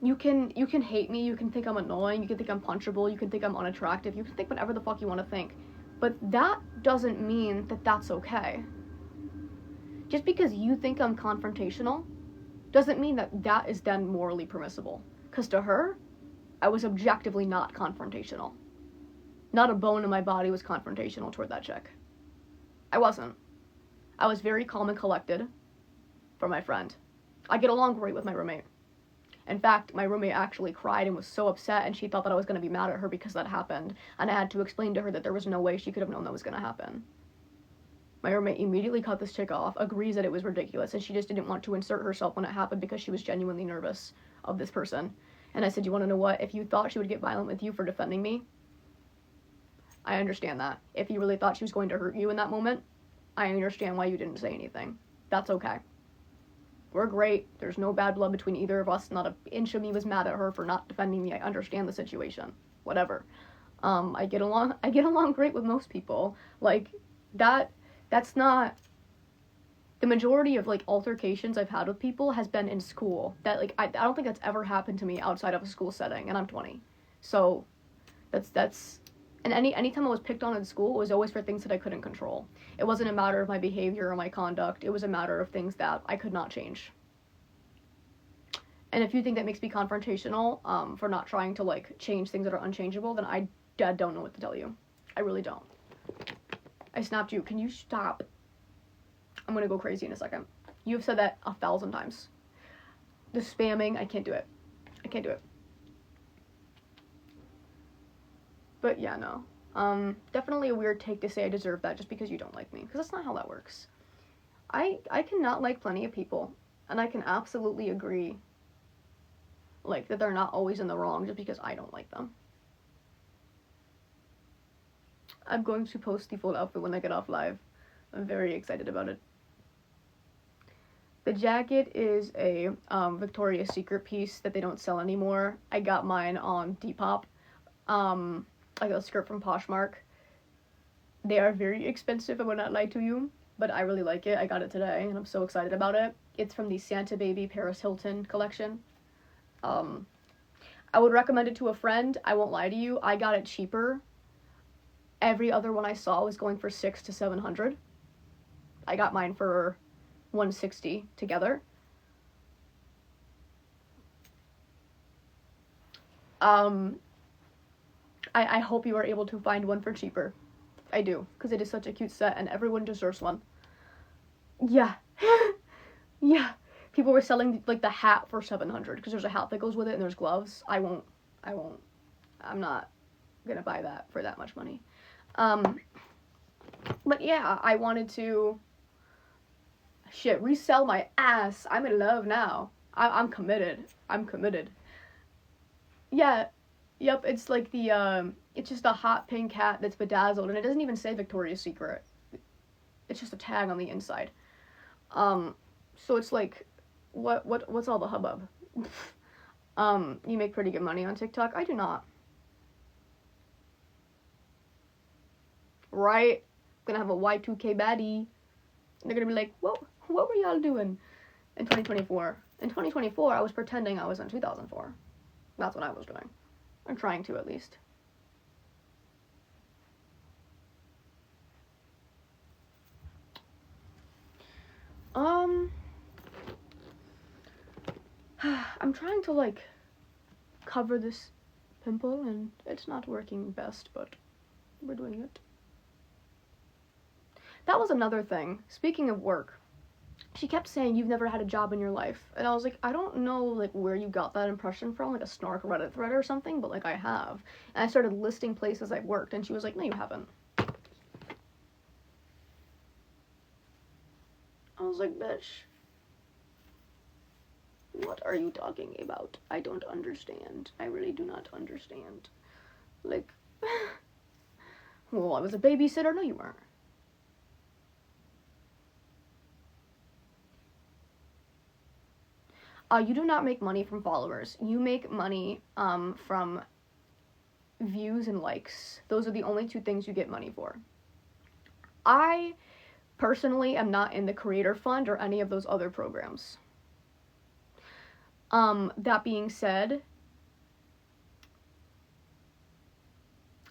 You can hate me, you can think I'm annoying, you can think I'm punchable, you can think I'm unattractive, you can think whatever the fuck you want to think. But that doesn't mean that that's okay. just because you think I'm confrontational doesn't mean that that is then morally permissible. Because to her, I was objectively not confrontational. Not a bone in my body was confrontational toward that chick. I wasn't. I was very calm and collected for my friend. I get along great with my roommate. In fact, my roommate actually cried and was so upset, and she thought that I was going to be mad at her because that happened, and I had to explain to her that there was no way she could have known that was going to happen. My roommate immediately cut this chick off, agrees that it was ridiculous, and she just didn't want to insert herself when it happened because she was genuinely nervous of this person. And I said, you want to know what? If you thought she would get violent with you for defending me, I understand that. If you really thought she was going to hurt you in that moment, I understand why you didn't say anything. That's okay. We're great. There's no bad blood between either of us. Not an inch of me was mad at her for not defending me. I understand the situation. Whatever. I get along great with most people. Like, that's not... The majority of, like, altercations I've had with people has been in school. That, like, I don't think that's ever happened to me outside of a school setting, and I'm 20. So, that's... And anytime I was picked on in school, it was always for things that I couldn't control. It wasn't a matter of my behavior or my conduct. It was a matter of things that I could not change. And if you think that makes me confrontational for not trying to, like, change things that are unchangeable, then I don't know what to tell you. I really don't. I snapped you. Can you stop? I'm gonna go crazy in a second. You've said that 1,000 times. The spamming, I can't do it. I can't do it. But yeah, no. Definitely a weird take to say I deserve that just because you don't like me. Because that's not how that works. I cannot like plenty of people. And I can absolutely agree, like, that they're not always in the wrong just because I don't like them. I'm going to post the full outfit when I get off live. I'm very excited about it. The jacket is a Victoria's Secret piece that they don't sell anymore. I got mine on Depop. Like a skirt from Poshmark. They are very expensive, I will not lie to you, but I really like it. I got it today, and I'm so excited about it. It's from the Santa Baby Paris Hilton collection. I would recommend it to a friend. I won't lie to you. I got it cheaper. Every other one I saw was going for $600 to $700. I got mine for $160 together. I hope you are able to find one for cheaper. I do, because it is such a cute set, and everyone deserves one. Yeah. Yeah. People were selling, like, the hat for $700, because there's a hat that goes with it, and there's gloves. I'm not gonna buy that for that much money. But yeah, I wanted to, resell my ass. I'm in love now. I'm committed. Yeah. Yep, it's like it's just a hot pink hat that's bedazzled, and it doesn't even say Victoria's Secret. It's just a tag on the inside. So it's like, what's all the hubbub? You make pretty good money on TikTok? I do not. Right? Gonna have a Y2K baddie. They're gonna be like, what were y'all doing in 2024? In 2024, I was pretending I was in 2004. That's what I was doing. I'm trying to, at least. I'm trying to, like, cover this pimple, and it's not working best, but we're doing it. That was another thing. Speaking of work, she kept saying, you've never had a job in your life. And I was like, I don't know, like, where you got that impression from, like a snark Reddit thread or something, but, like, I have. And I started listing places I've worked, and she was like, no, you haven't. I was like, bitch, what are you talking about? I don't understand. I really do not understand. Like, well, I was a babysitter. No, you weren't. You do not make money from followers. You make money from views and likes. Those are the only two things you get money for. I personally am not in the Creator Fund or any of those other programs. That being said,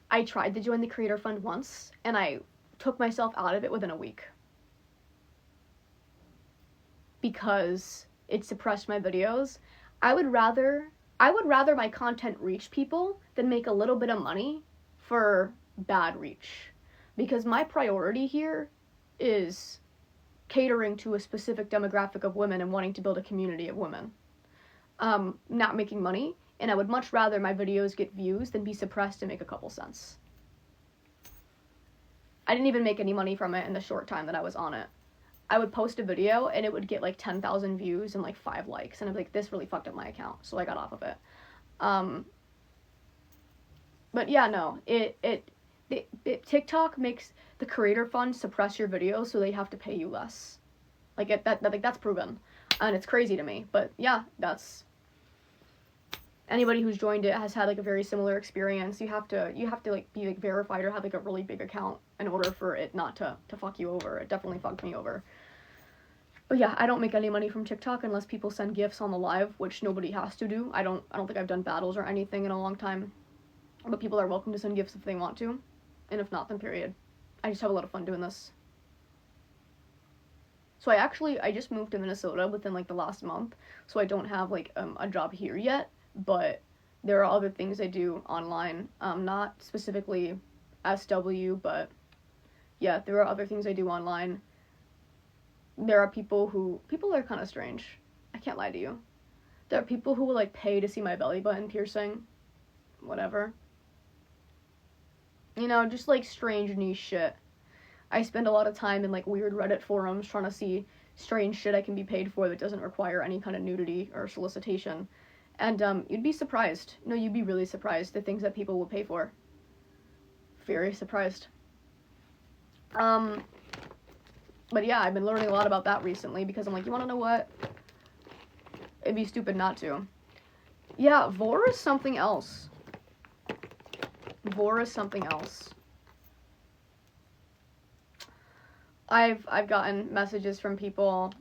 I tried to join the Creator Fund once, and I took myself out of it within a week. because it suppressed my videos. I would rather my content reach people than make a little bit of money for bad reach. Because my priority here is catering to a specific demographic of women and wanting to build a community of women. Not making money, and I would much rather my videos get views than be suppressed and make a couple cents. I didn't even make any money from it in the short time that I was on it. I would post a video and it would get like 10,000 views and like 5 likes, and I'd be like, this really fucked up my account, so I got off of it. But yeah, no, TikTok makes the creator fund suppress your videos so they have to pay you less. Like that's proven, and it's crazy to me. But yeah, that's anybody who's joined it has had like a very similar experience. You have to like be like verified or have like a really big account in order for it not to fuck you over. It definitely fucked me over. But yeah, I don't make any money from TikTok unless people send gifts on the live, which nobody has to do. I don't think I've done battles or anything in a long time. But people are welcome to send gifts if they want to. And if not, then period. I just have a lot of fun doing this. So I just moved to Minnesota within like the last month. So I don't have like a job here yet. But there are other things I do online. Not specifically SW, but yeah, there are other things I do online. There are people are kind of strange. I can't lie to you. There are people who will like pay to see my belly button piercing. Whatever. You know, just like strange niche shit. I spend a lot of time in like weird Reddit forums trying to see strange shit I can be paid for that doesn't require any kind of nudity or solicitation. And you'd be surprised. No, you'd be really surprised the things that people will pay for. Very surprised. But yeah, I've been learning a lot about that recently because I'm like, you want to know what? It'd be stupid not to. Yeah, Vor is something else. Vor is something else. I've gotten messages from people.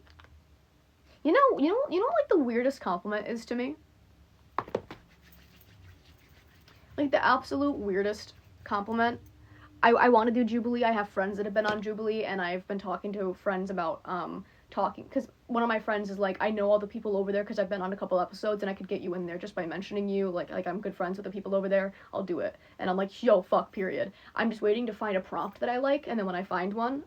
You know like the weirdest compliment is to me? Like the absolute weirdest compliment. I want to do Jubilee. I have friends that have been on Jubilee, and I've been talking to friends about because one of my friends is like, I know all the people over there because I've been on a couple episodes, and I could get you in there just by mentioning you. Like I'm good friends with the people over there. I'll do it. And I'm like, yo, fuck, period. I'm just waiting to find a prompt that I like, and then when I find one,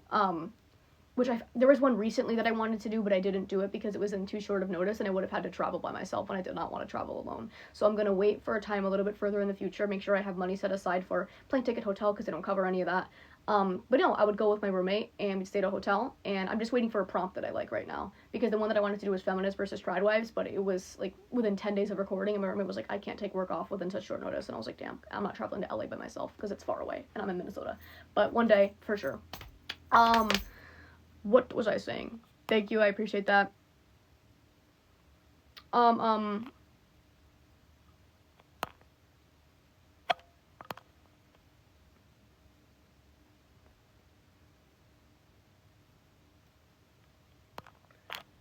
there was one recently that I wanted to do, but I didn't do it because it was in too short of notice, and I would have had to travel by myself, and I did not want to travel alone. So I'm going to wait for a time a little bit further in the future, make sure I have money set aside for plane ticket, hotel, because they don't cover any of that. But no, I would go with my roommate, and we'd stay at a hotel, and I'm just waiting for a prompt that I like right now, because the one that I wanted to do was Feminist versus Tridewives, but it was, like, within 10 days of recording, and my roommate was like, I can't take work off within such short notice, and I was like, damn, I'm not traveling to LA by myself, because it's far away, and I'm in Minnesota. But one day, for sure. What was I saying? Thank you, I appreciate that.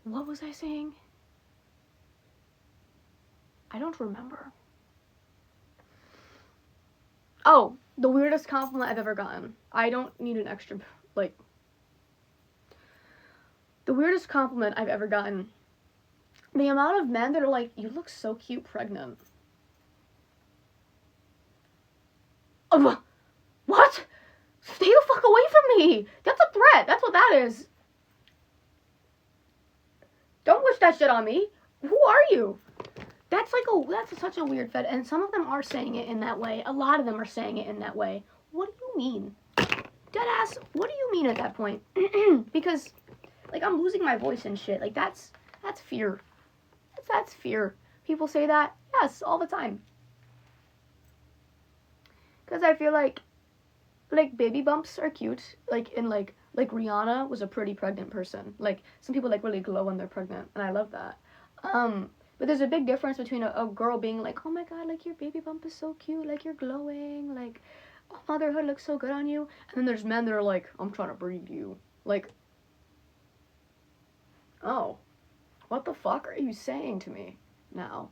What was I saying? I don't remember. Oh, the weirdest compliment I've ever gotten. I don't need an extra, like... The weirdest compliment I've ever gotten. The amount of men that are like, you look so cute pregnant. What? Stay the fuck away from me! That's a threat! That's what that is! Don't wish that shit on me! Who are you? That's such a weird fed, and some of them are saying it in that way. A lot of them are saying it in that way. What do you mean? Deadass, what do you mean at that point? Because... like, I'm losing my voice and shit. Like, that's fear. That's fear. People say that? Yes, all the time. Because I feel like baby bumps are cute. Like, like Rihanna was a pretty pregnant person. Like, some people, like, really glow when they're pregnant. And I love that. But there's a big difference between a girl being like, oh my god, like, your baby bump is so cute. Like, you're glowing. Like, oh, motherhood looks so good on you. And then there's men that are like, I'm trying to breed you. Like... oh, what the fuck are you saying to me now?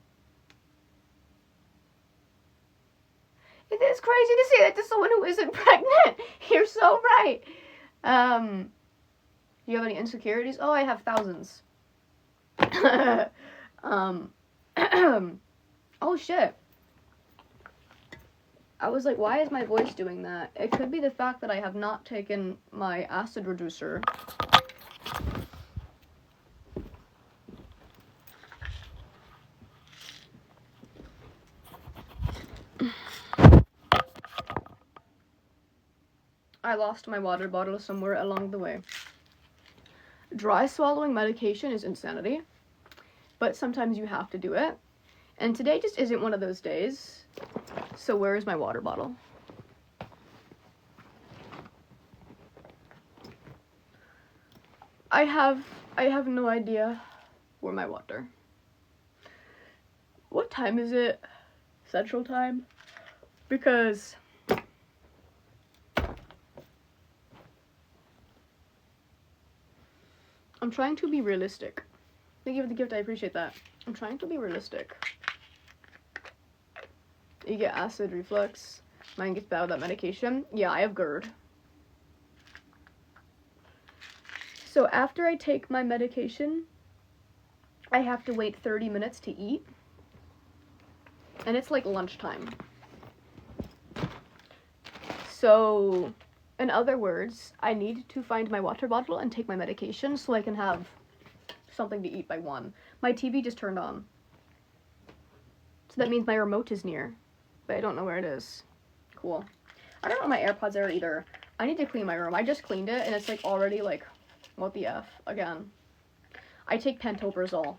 It is crazy to say that to someone who isn't pregnant. You're so right. Do you have any insecurities? Oh, I have thousands. Oh shit. I was like, why is my voice doing that? It could be the fact that I have not taken my acid reducer. I lost my water bottle somewhere along the way. Dry swallowing medication is insanity, but sometimes you have to do it. And today just isn't one of those days. So where is my water bottle? I have no idea where my water. What time is it? Central time? Because I'm trying to be realistic. Thank you for the gift, I appreciate that. I'm trying to be realistic. You get acid reflux. Mine gets bad with that medication. Yeah, I have GERD. So after I take my medication, I have to wait 30 minutes to eat. And it's like lunchtime. So, in other words, I need to find my water bottle and take my medication so I can have something to eat by 1. My TV just turned on. So that means my remote is near. But I don't know where it is. Cool. I don't know where my AirPods are either. I need to clean my room. I just cleaned it and it's like already like, what the F? Again. I take pantoprazole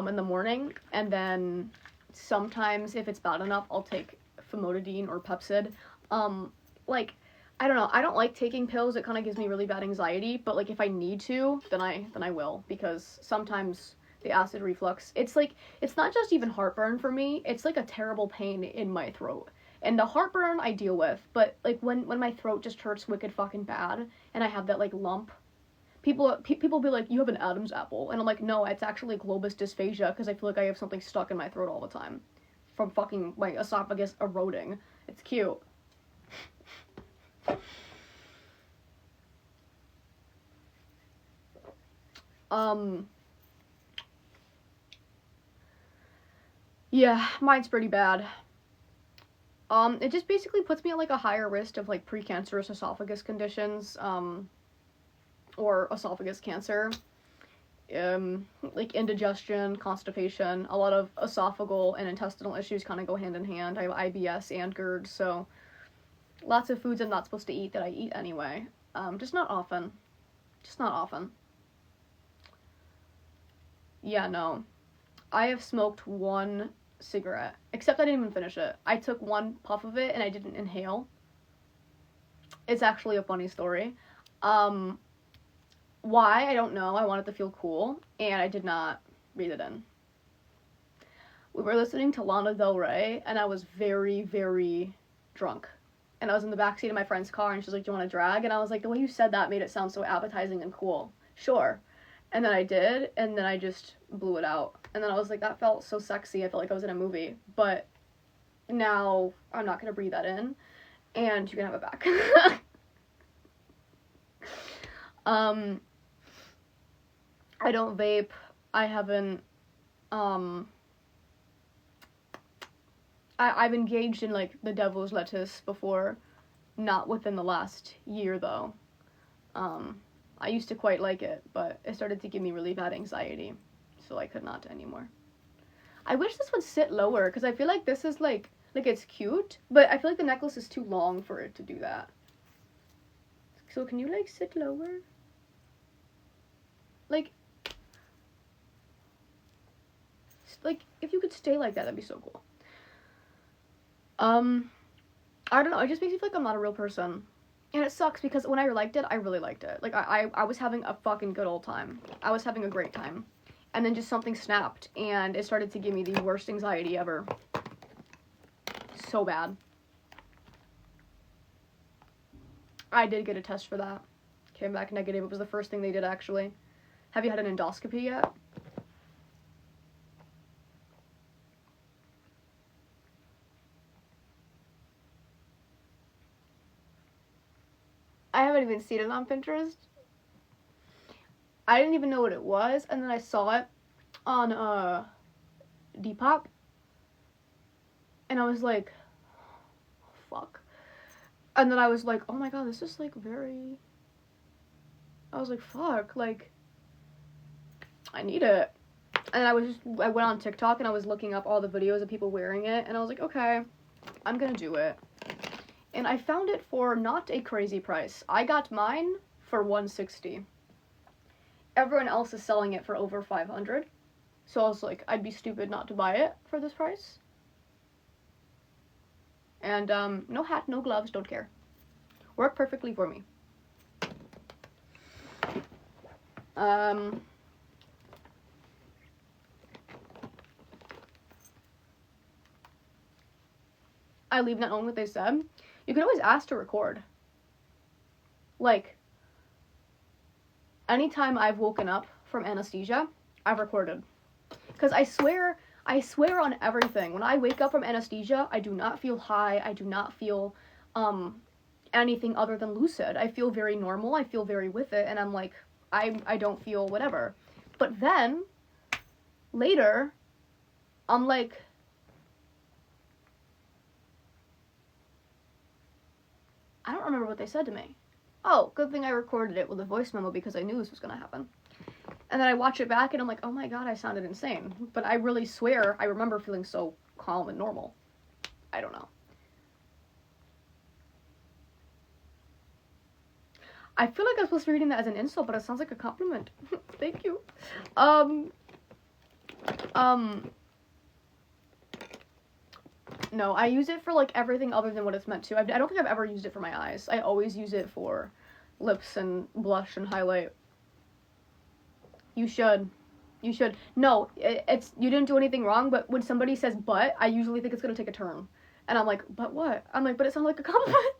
in the morning, and then sometimes if it's bad enough, I'll take famotidine or Pepsid. Like, I don't know. I don't like taking pills. It kind of gives me really bad anxiety, but like if I need to, then I will, because sometimes the acid reflux, it's like, it's not just even heartburn for me. It's like a terrible pain in my throat. And the heartburn I deal with, but like when my throat just hurts wicked fucking bad and I have that like lump, people be like, you have an Adam's apple, and I'm like, no, it's actually globus dysphagia, because I feel like I have something stuck in my throat all the time from fucking my esophagus eroding. It's cute. Yeah, mine's pretty bad. It just basically puts me at like a higher risk of like precancerous esophagus conditions, or esophagus cancer, like indigestion, constipation. A lot of esophageal and intestinal issues kind of go hand in hand. I have IBS and GERD, so lots of foods I'm not supposed to eat that I eat anyway. Just not often. Just not often. Yeah, no. I have smoked 1 cigarette, except I didn't even finish it. I took 1 puff of it and I didn't inhale. It's actually a funny story. Why? I don't know. I wanted to feel cool, and I did not breathe it in. We were listening to Lana Del Rey, and I was very, very drunk. And I was in the backseat of my friend's car, and she was like, do you want to drag? And I was like, the way you said that made it sound so appetizing and cool. Sure. And then I did, and then I just blew it out. And then I was like, that felt so sexy. I felt like I was in a movie. But now I'm not going to breathe that in, and you can have it back. I don't vape. I haven't, I've engaged in, like, the devil's lettuce before. Not within the last year, though. I used to quite like it, but it started to give me really bad anxiety, so I could not anymore. I wish this would sit lower, because I feel like this is, like, it's cute, but I feel like the necklace is too long for it to do that. So can you, like, sit lower? Like, if you could stay like that, that'd be so cool. I don't know, it just makes me feel like I'm not a real person. And it sucks, because when I liked it, I really liked it. Like, I was having a fucking good old time. I was having a great time. And then just something snapped, and it started to give me the worst anxiety ever. So bad. I did get a test for that. Came back negative. It was the first thing they did, actually. Have you had an endoscopy yet? I haven't even seen it on Pinterest. I didn't even know what it was, and then I saw it, on Depop, and I was like, fuck. And then I was like, oh my god, this is like very, I was like, fuck, like, I need it. And I went on TikTok and I was looking up all the videos of people wearing it, and I was like, okay, I'm gonna do it. And I found it for not a crazy price. I got mine for $160. Everyone else is selling it for over $500. So I was like, I'd be stupid not to buy it for this price. And no hat, no gloves, don't care. Work perfectly for me. I leave not knowing what they said. You can always ask to record. Like, anytime I've woken up from anesthesia, I've recorded. Because I swear on everything, when I wake up from anesthesia, I do not feel high, I do not feel, anything other than lucid. I feel very normal, I feel very with it, and I'm like, I don't feel whatever. But then, later, I'm like, I don't remember what they said to me. Oh, good thing I recorded it with a voice memo because I knew this was gonna happen. And then I watch it back and I'm like, oh my god, I sounded insane. But I really swear I remember feeling so calm and normal. I don't know. I feel like I'm supposed to be reading that as an insult, but it sounds like a compliment. Thank you. No, I use it for, like, everything other than what it's meant to. I don't think I've ever used it for my eyes. I always use it for lips and blush and highlight. You should. You should. No, it's, you didn't do anything wrong, but when somebody says but, I usually think it's gonna take a turn. And I'm like, but what? I'm like, but it sounded like a compliment.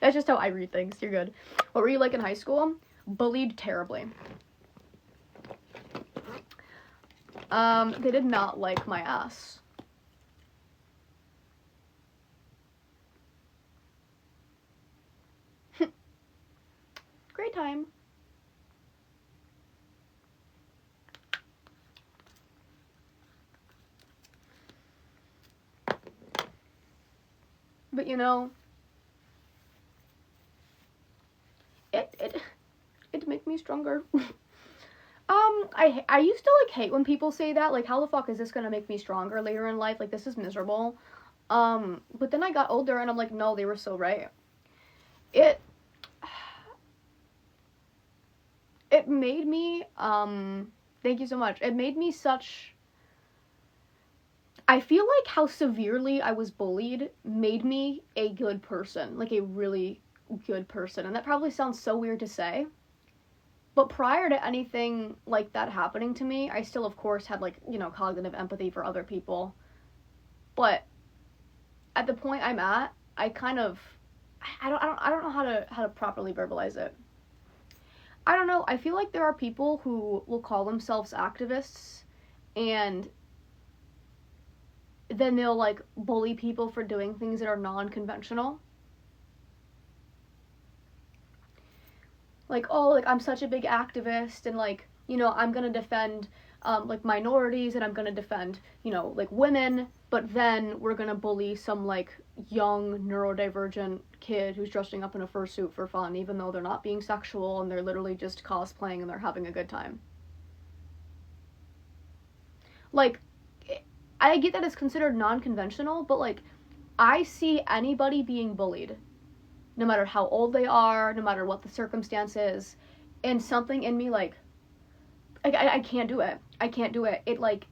That's just how I read things. You're good. What were you like in high school? Bullied terribly. They did not like my ass. Great time. But you know, it'd make me stronger. I used to, like, hate when people say that, like, how the fuck is this gonna make me stronger later in life? Like, this is miserable. But then I got older and I'm like, no, they were so right. It made me, thank you so much. It made me such, I feel like how severely I was bullied made me a good person, like a really good person. And that probably sounds so weird to say. But prior to anything like that happening to me, I still, of course, had, like, you know, cognitive empathy for other people. But at the point I'm at, I kind of, I don't know how to properly verbalize it. I don't know. I feel like there are people who will call themselves activists, and then they'll, like, bully people for doing things that are non-conventional. Like, oh, like, I'm such a big activist, and, like, you know, I'm gonna defend, like, minorities, and I'm gonna defend, you know, like, women, but then we're gonna bully some, like, young, neurodivergent kid who's dressing up in a fursuit for fun, even though they're not being sexual, and they're literally just cosplaying, and they're having a good time. Like, I get that it's considered non-conventional, but, like, I see anybody being bullied, no matter how old they are, no matter what the circumstance is, and something in me, like, I can't do it. I can't do it. It, like,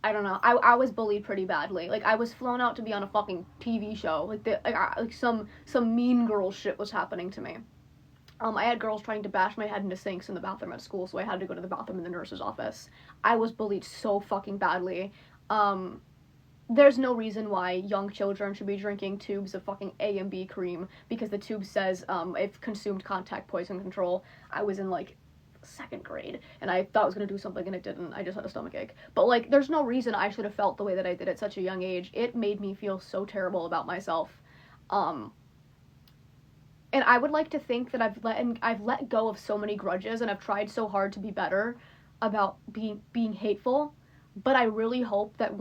I don't know. I was bullied pretty badly. Like, I was flown out to be on a fucking TV show. Like, some mean girl shit was happening to me. I had girls trying to bash my head into sinks in the bathroom at school, so I had to go to the bathroom in the nurse's office. I was bullied so fucking badly. There's no reason why young children should be drinking tubes of fucking A and B cream because the tube says, if consumed contact poison control. I was in, like, 2nd grade, and I thought I was gonna do something, and it didn't. I just had a stomachache. But, like, there's no reason I should have felt the way that I did at such a young age. It made me feel so terrible about myself. And I would like to think that I've let go of so many grudges, and I've tried so hard to be better. about being hateful, but I really hope that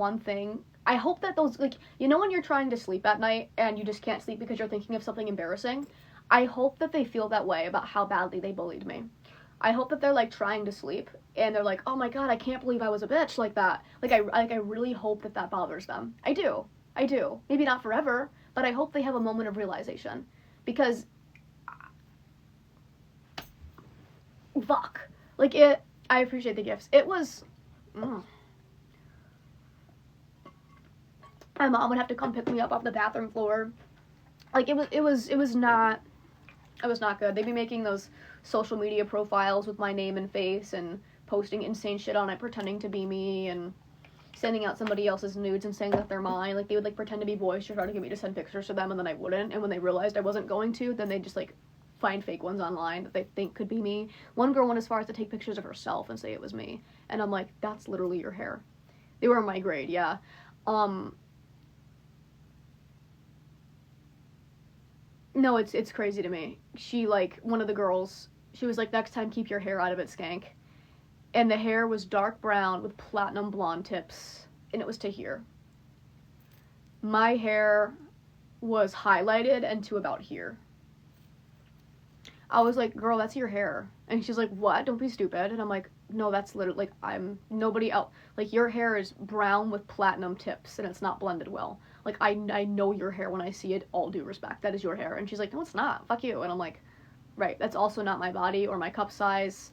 I hope that those, like, you know when you're trying to sleep at night and you just can't sleep because you're thinking of something embarrassing? I hope that they feel that way about how badly they bullied me. I hope that they're, like, trying to sleep and they're like, oh my god, I can't believe I was a bitch like that. Like, I really hope that bothers them. I do. Maybe not forever, but I hope they have a moment of realization. Because, fuck. Like, I appreciate the gifts. It was, my mom would have to come pick me up off the bathroom floor. Like, it was not good. They'd be making those social media profiles with my name and face and posting insane shit on it, pretending to be me, and sending out somebody else's nudes and saying that they're mine. Like, they would, like, pretend to be boys to try to get me to send pictures to them, and then I wouldn't. And when they realized I wasn't going to, then they'd just, like, find fake ones online that they think could be me. One girl went as far as to take pictures of herself and say it was me. And I'm like, that's literally your hair. They were in my grade, yeah. No, it's crazy to me. She, like, one of the girls, she was like, next time keep your hair out of it, skank. And the hair was dark brown with platinum blonde tips, and it was to here. My hair was highlighted and to about here. I was like, girl, that's your hair. And she's like, what? Don't be stupid. And I'm like, no, that's literally, like, I'm nobody else. Like, your hair is brown with platinum tips, and it's not blended well. Like, I know your hair when I see it, all due respect. That is your hair. And she's like, no, it's not. Fuck you. And I'm like, right, that's also not my body or my cup size.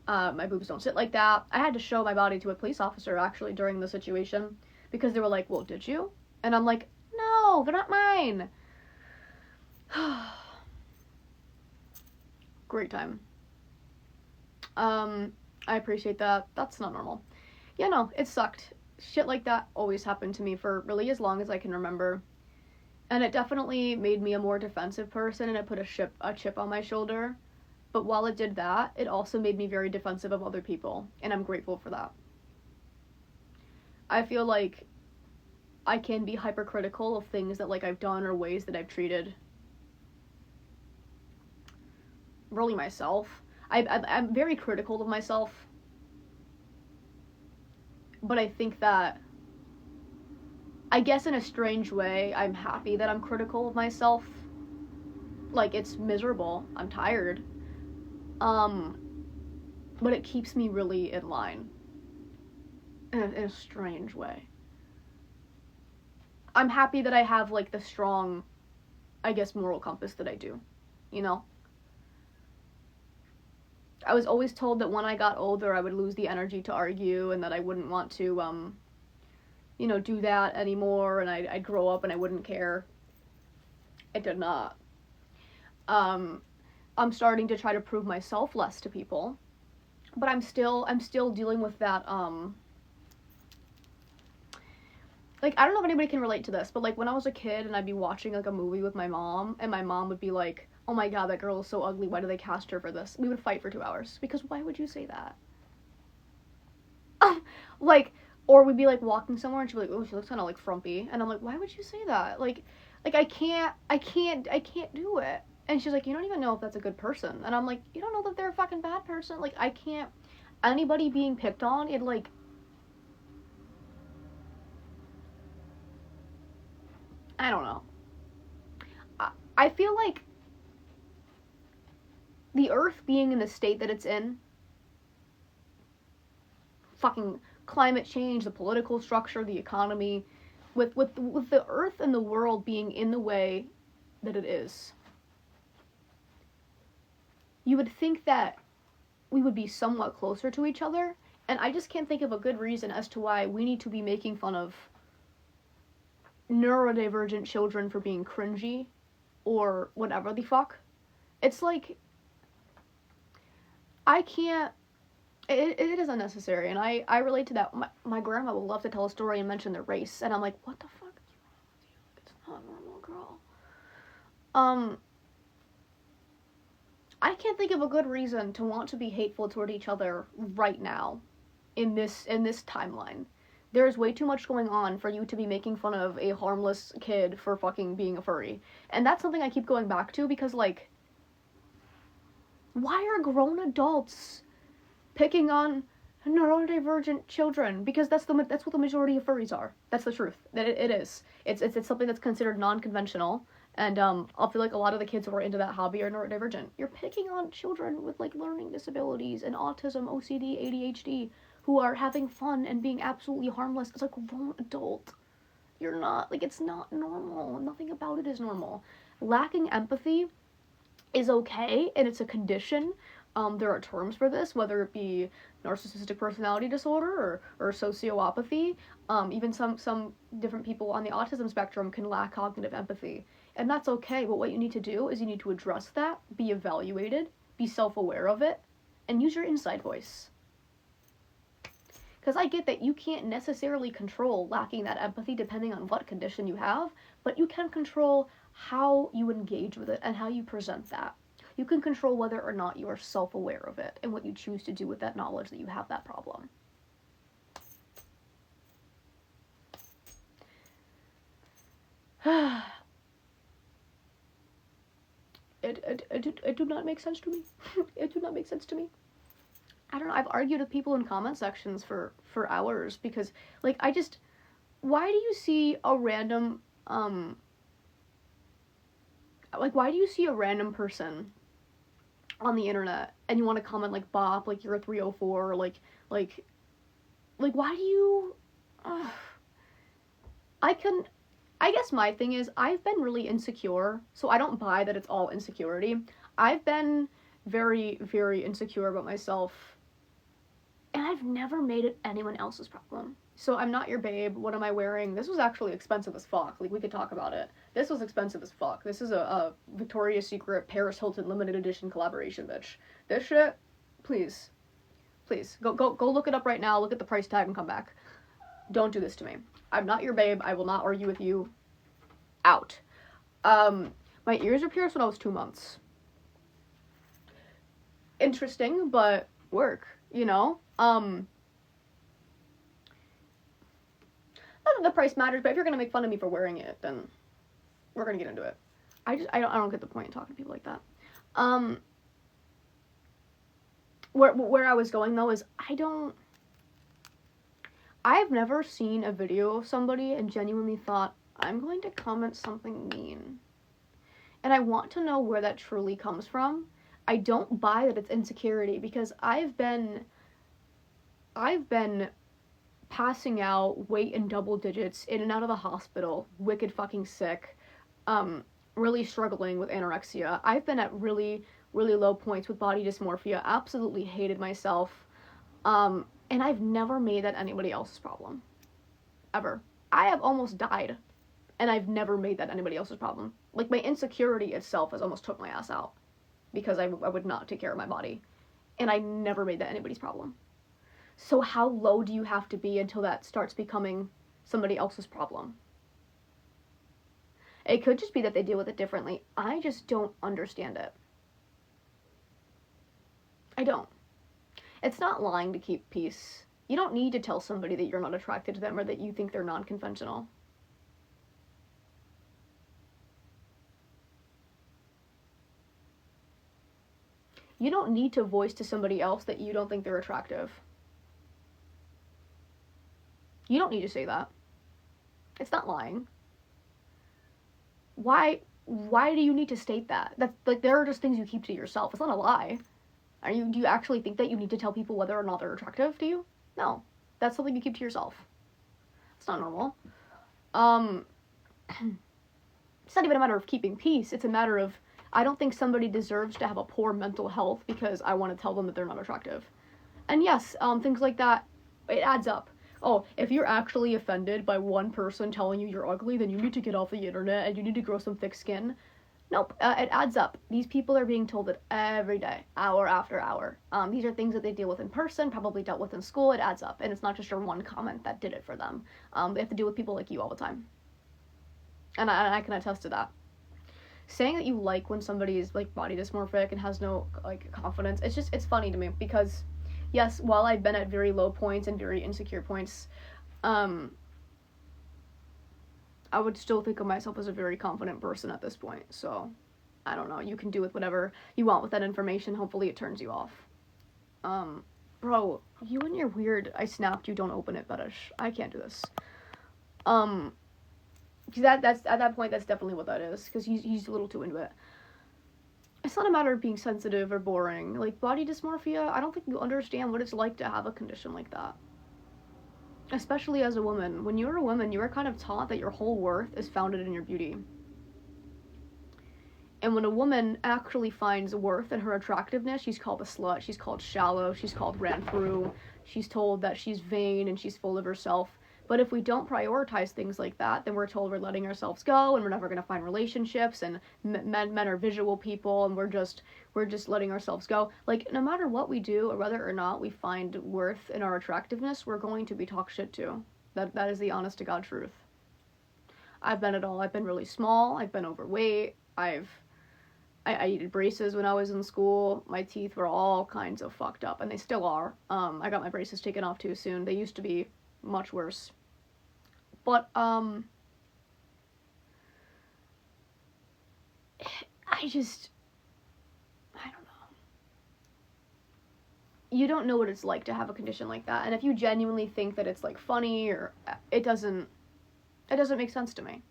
My boobs don't sit like that. I had to show my body to a police officer, actually, during the situation. Because they were like, well, did you? And I'm like, no, they're not mine. Great time. I appreciate that. That's not normal. Yeah, no, it sucked. Shit like that always happened to me for really as long as I can remember. And it definitely made me a more defensive person, and it put a chip on my shoulder. But while it did that, it also made me very defensive of other people, and I'm grateful for that. I feel like I can be hypercritical of things that, like, I've done or ways that I've treated really myself. I'm very critical of myself, but I think that, I guess in a strange way, I'm happy that I'm critical of myself. Like, it's miserable. I'm tired. But it keeps me really in line. In a strange way. I'm happy that I have, like, the strong, I guess, moral compass that I do. You know? I was always told that when I got older, I would lose the energy to argue, and that I wouldn't want to, you know, do that anymore, and I'd grow up and I wouldn't care. It did not. I'm starting to try to prove myself less to people, but I'm still dealing with that, like, I don't know if anybody can relate to this, but, like, when I was a kid and I'd be watching, like, a movie with my mom, and my mom would be like, oh my god, that girl is so ugly, why do they cast her for this? We would fight for 2 hours, because why would you say that? Like, or we'd be, like, walking somewhere, and she'd be like, oh, she looks kind of, like, frumpy, and I'm like, why would you say that? Like, I can't do it. And she's like, you don't even know if that's a good person. And I'm like, you don't know that they're a fucking bad person? Like, I can't, anybody being picked on, it, like, I don't know. I feel like the earth being in the state that it's in, fucking climate change, the political structure, the economy, with the earth and the world being in the way that it is, you would think that we would be somewhat closer to each other, and I just can't think of a good reason as to why we need to be making fun of neurodivergent children for being cringy, or whatever the fuck. It's like, I can't, it is unnecessary, and I relate to that. My grandma will love to tell a story and mention their race, and I'm like, what the fuck is wrong with you? It's not normal, girl. I can't think of a good reason to want to be hateful toward each other right now, in this timeline. There's way too much going on for you to be making fun of a harmless kid for fucking being a furry. And that's something I keep going back to, because, like, why are grown adults picking on neurodivergent children, because that's what the majority of furries are. That's the truth. That it is. It's something that's considered non-conventional, and I feel like a lot of the kids who are into that hobby are neurodivergent. You're picking on children with like learning disabilities and autism, OCD, ADHD, who are having fun and being absolutely harmless as a grown adult. You're not, like, it's not normal. Nothing about it is normal. Lacking empathy is okay, and it's a condition. There are terms for this, whether it be narcissistic personality disorder or sociopathy. Even some different people on the autism spectrum can lack cognitive empathy. And that's okay, but what you need to do is you need to address that, be evaluated, be self-aware of it, and use your inside voice. Because I get that you can't necessarily control lacking that empathy depending on what condition you have, but you can control how you engage with it and how you present that. You can control whether or not you are self-aware of it and what you choose to do with that knowledge that you have that problem. It do not make sense to me. It do not make sense to me. I don't know, I've argued with people in comment sections for hours because, like, why do you see a random, why do you see a random person on the internet and you want to comment, like, Bop, like, you're a 304, or, like, why do you, I guess my thing is, I've been really insecure, so I don't buy that it's all insecurity. I've been very, very insecure about myself, and I've never made it anyone else's problem. So I'm not your babe. What am I wearing? This was actually expensive as fuck. Like, we could talk about it. This was expensive as fuck. This is a Victoria's Secret Paris Hilton limited edition collaboration, bitch. This shit, please. Please. Go look it up right now. Look at the price tag and come back. Don't do this to me. I'm not your babe. I will not argue with you. Out. My ears were pierced when I was 2 months. Interesting, but work, you know? Not that the price matters, but if you're gonna make fun of me for wearing it, then we're gonna get into it. I don't get the point in talking to people like that. Where I was going though is I've never seen a video of somebody and genuinely thought, I'm going to comment something mean. And I want to know where that truly comes from. I don't buy that it's insecurity, because I've been passing out, weight in double digits, in and out of the hospital, wicked fucking sick, really struggling with anorexia. I've been at really, really low points with body dysmorphia, absolutely hated myself, and I've never made that anybody else's problem. Ever. I have almost died, and I've never made that anybody else's problem. Like, my insecurity itself has almost took my ass out, because I would not take care of my body, and I never made that anybody's problem. So how low do you have to be until that starts becoming somebody else's problem? It could just be that they deal with it differently. I just don't understand it. I don't. It's not lying to keep peace. You don't need to tell somebody that you're not attracted to them or that you think they're non-conventional. You don't need to voice to somebody else that you don't think they're attractive. You don't need to say that. It's not lying. Why do you need to state that? That's, like, there are just things you keep to yourself. It's not a lie. Do you actually think that you need to tell people whether or not they're attractive to you? No. That's something you keep to yourself. It's not normal. It's not even a matter of keeping peace. It's a matter of, I don't think somebody deserves to have a poor mental health because I want to tell them that they're not attractive. And yes, things like that, it adds up. Oh, if you're actually offended by one person telling you you're ugly, then you need to get off the internet and you need to grow some thick skin. Nope, it adds up. These people are being told it every day, hour after hour. These are things that they deal with in person, probably dealt with in school. It adds up, and it's not just your one comment that did it for them. They have to deal with people like you all the time. And I can attest to that. Saying that you like when somebody is, like, body dysmorphic and has no, like, confidence, it's funny to me, because yes, while I've been at very low points and very insecure points, I would still think of myself as a very confident person at this point. So, I don't know. You can do with whatever you want with that information. Hopefully it turns you off. Bro, you and your weird I snapped you, don't open it fetish. I can't do this. Because that's at that point, that's definitely what that is. Because he's a little too into it. It's not a matter of being sensitive or boring. Like, body dysmorphia, I don't think you understand what it's like to have a condition like that. Especially as a woman. When you're a woman, you are kind of taught that your whole worth is founded in your beauty. And when a woman actually finds worth in her attractiveness, she's called a slut, she's called shallow, she's called ran through, she's told that she's vain and she's full of herself. But if we don't prioritize things like that, then we're told we're letting ourselves go and we're never going to find relationships, and men are visual people and we're just letting ourselves go. Like, no matter what we do or whether or not we find worth in our attractiveness, we're going to be talked shit to. That is the honest to God truth. I've been it all. I've been really small, I've been overweight, I needed braces when I was in school. My teeth were all kinds of fucked up, and they still are. I got my braces taken off too soon. They used to be much worse. But, I don't know. You don't know what it's like to have a condition like that, and if you genuinely think that it's, like, funny, or, it doesn't make sense to me.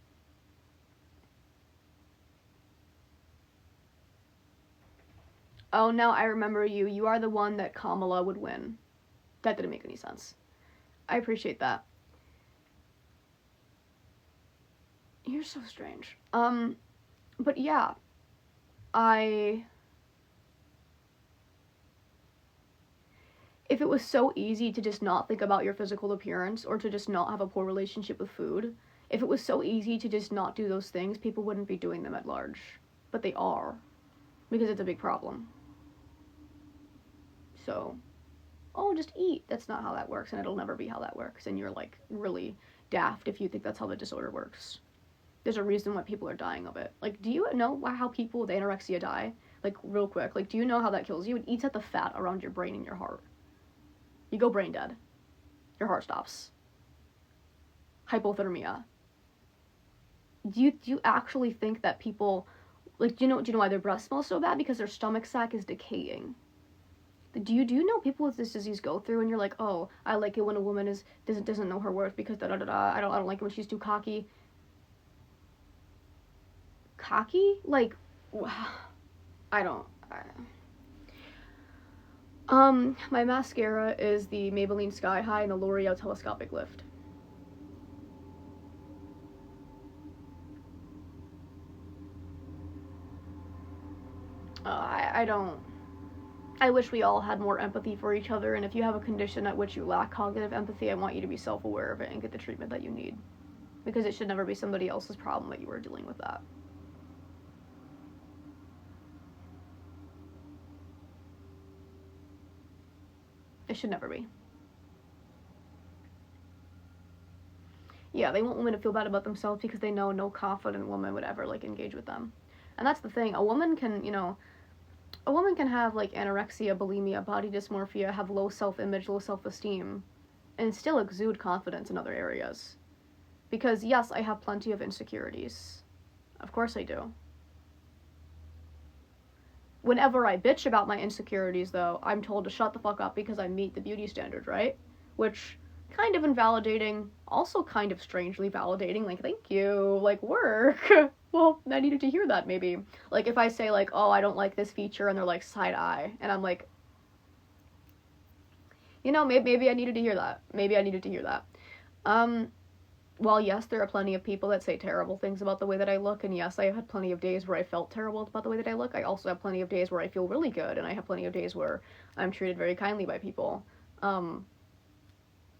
Oh, now I remember you. You are the one that Kamala would win. That didn't make any sense. I appreciate that. You're so strange. But yeah. If it was so easy to just not think about your physical appearance, or to just not have a poor relationship with food, if it was so easy to just not do those things, people wouldn't be doing them at large. But they are. Because it's a big problem. So, oh, just eat. That's not how that works, and it'll never be how that works, and you're, like, really daft if you think that's how the disorder works. There's a reason why people are dying of it. Like, do you know how people with anorexia die? Like, real quick. Like, do you know how that kills you? It eats at the fat around your brain and your heart. You go brain dead. Your heart stops. Hypothermia. Do you actually think that people, like, do you know why their breath smells so bad? Because their stomach sac is decaying. Do you know people with this disease go through, and you're like, oh, I like it when a woman doesn't know her worth because da da da da. I don't like it when she's too cocky. Cocky? Like, my mascara is the Maybelline Sky High and the L'Oreal Telescopic Lift. I wish we all had more empathy for each other, and if you have a condition at which you lack cognitive empathy, I want you to be self-aware of it and get the treatment that you need. Because it should never be somebody else's problem that you are dealing with that. It should never be. Yeah, they want women to feel bad about themselves because they know no confident woman would ever, like, engage with them. And that's the thing. A woman can have, like, anorexia, bulimia, body dysmorphia, have low self-image, low self-esteem, and still exude confidence in other areas. Because, yes, I have plenty of insecurities. Of course I do. Whenever I bitch about my insecurities, though, I'm told to shut the fuck up because I meet the beauty standard, right? Which, kind of invalidating, also kind of strangely validating, like, thank you, like, work. Well, I needed to hear that, maybe. Like, if I say, like, oh, I don't like this feature, and they're like, side eye, and I'm like, you know, maybe I needed to hear that. Maybe I needed to hear that. While yes, there are plenty of people that say terrible things about the way that I look, and yes, I have had plenty of days where I felt terrible about the way that I look, I also have plenty of days where I feel really good, and I have plenty of days where I'm treated very kindly by people.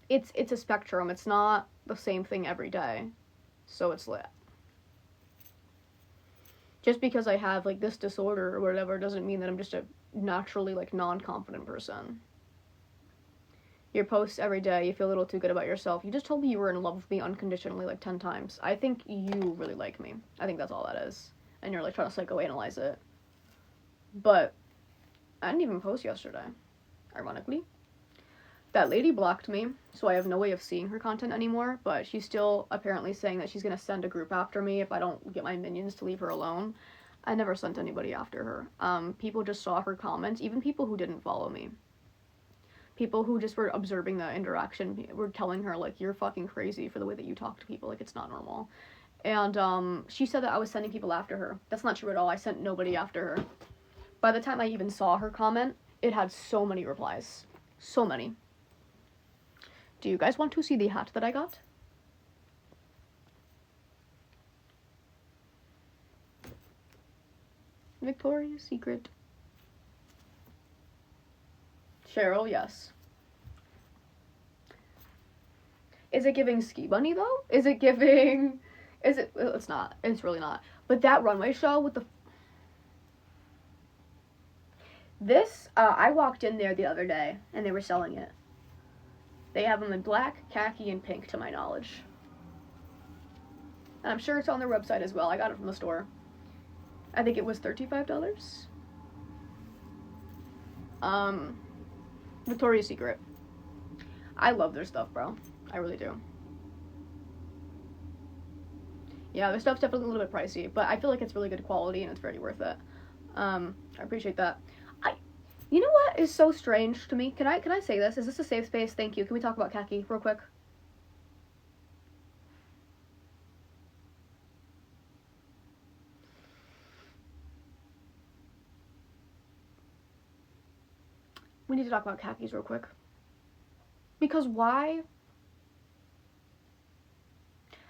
It's a spectrum. It's not the same thing every day. So it's lit. Just because I have, like, this disorder or whatever doesn't mean that I'm just a naturally, like, non-confident person. Your posts every day, you feel a little too good about yourself. You just told me you were in love with me unconditionally, like, 10 times. I think you really like me. I think that's all that is. And you're, like, trying to psychoanalyze it. But I didn't even post yesterday, ironically. That lady blocked me, so I have no way of seeing her content anymore, but she's still apparently saying that she's going to send a group after me if I don't get my minions to leave her alone. I never sent anybody after her. People just saw her comments, even people who didn't follow me. people who just were observing the interaction were telling her, like, you're fucking crazy for the way that you talk to people. Like, it's not normal. And she said that I was sending people after her. That's not true at all. I sent nobody after her. By the time I even saw her comment, it had so many replies. So many. Do you guys want to see the hat that I got? Victoria's Secret. Cheryl, yes. Is it giving Ski Bunny, though? Is it giving... Is it... It's not. It's really not. But that runway show with the... This, I walked in there the other day, and they were selling it. They have them in black, khaki, and pink, to my knowledge. And I'm sure it's on their website as well. I got it from the store. I think it was $35. Victoria's Secret. I love their stuff, bro. I really do. Yeah, their stuff's definitely a little bit pricey, but I feel like it's really good quality and it's very worth it. I appreciate that. You know what is so strange to me? Can I say this? Is this a safe space? Thank you. Can we talk about khaki real quick? We need to talk about khakis real quick. Because why?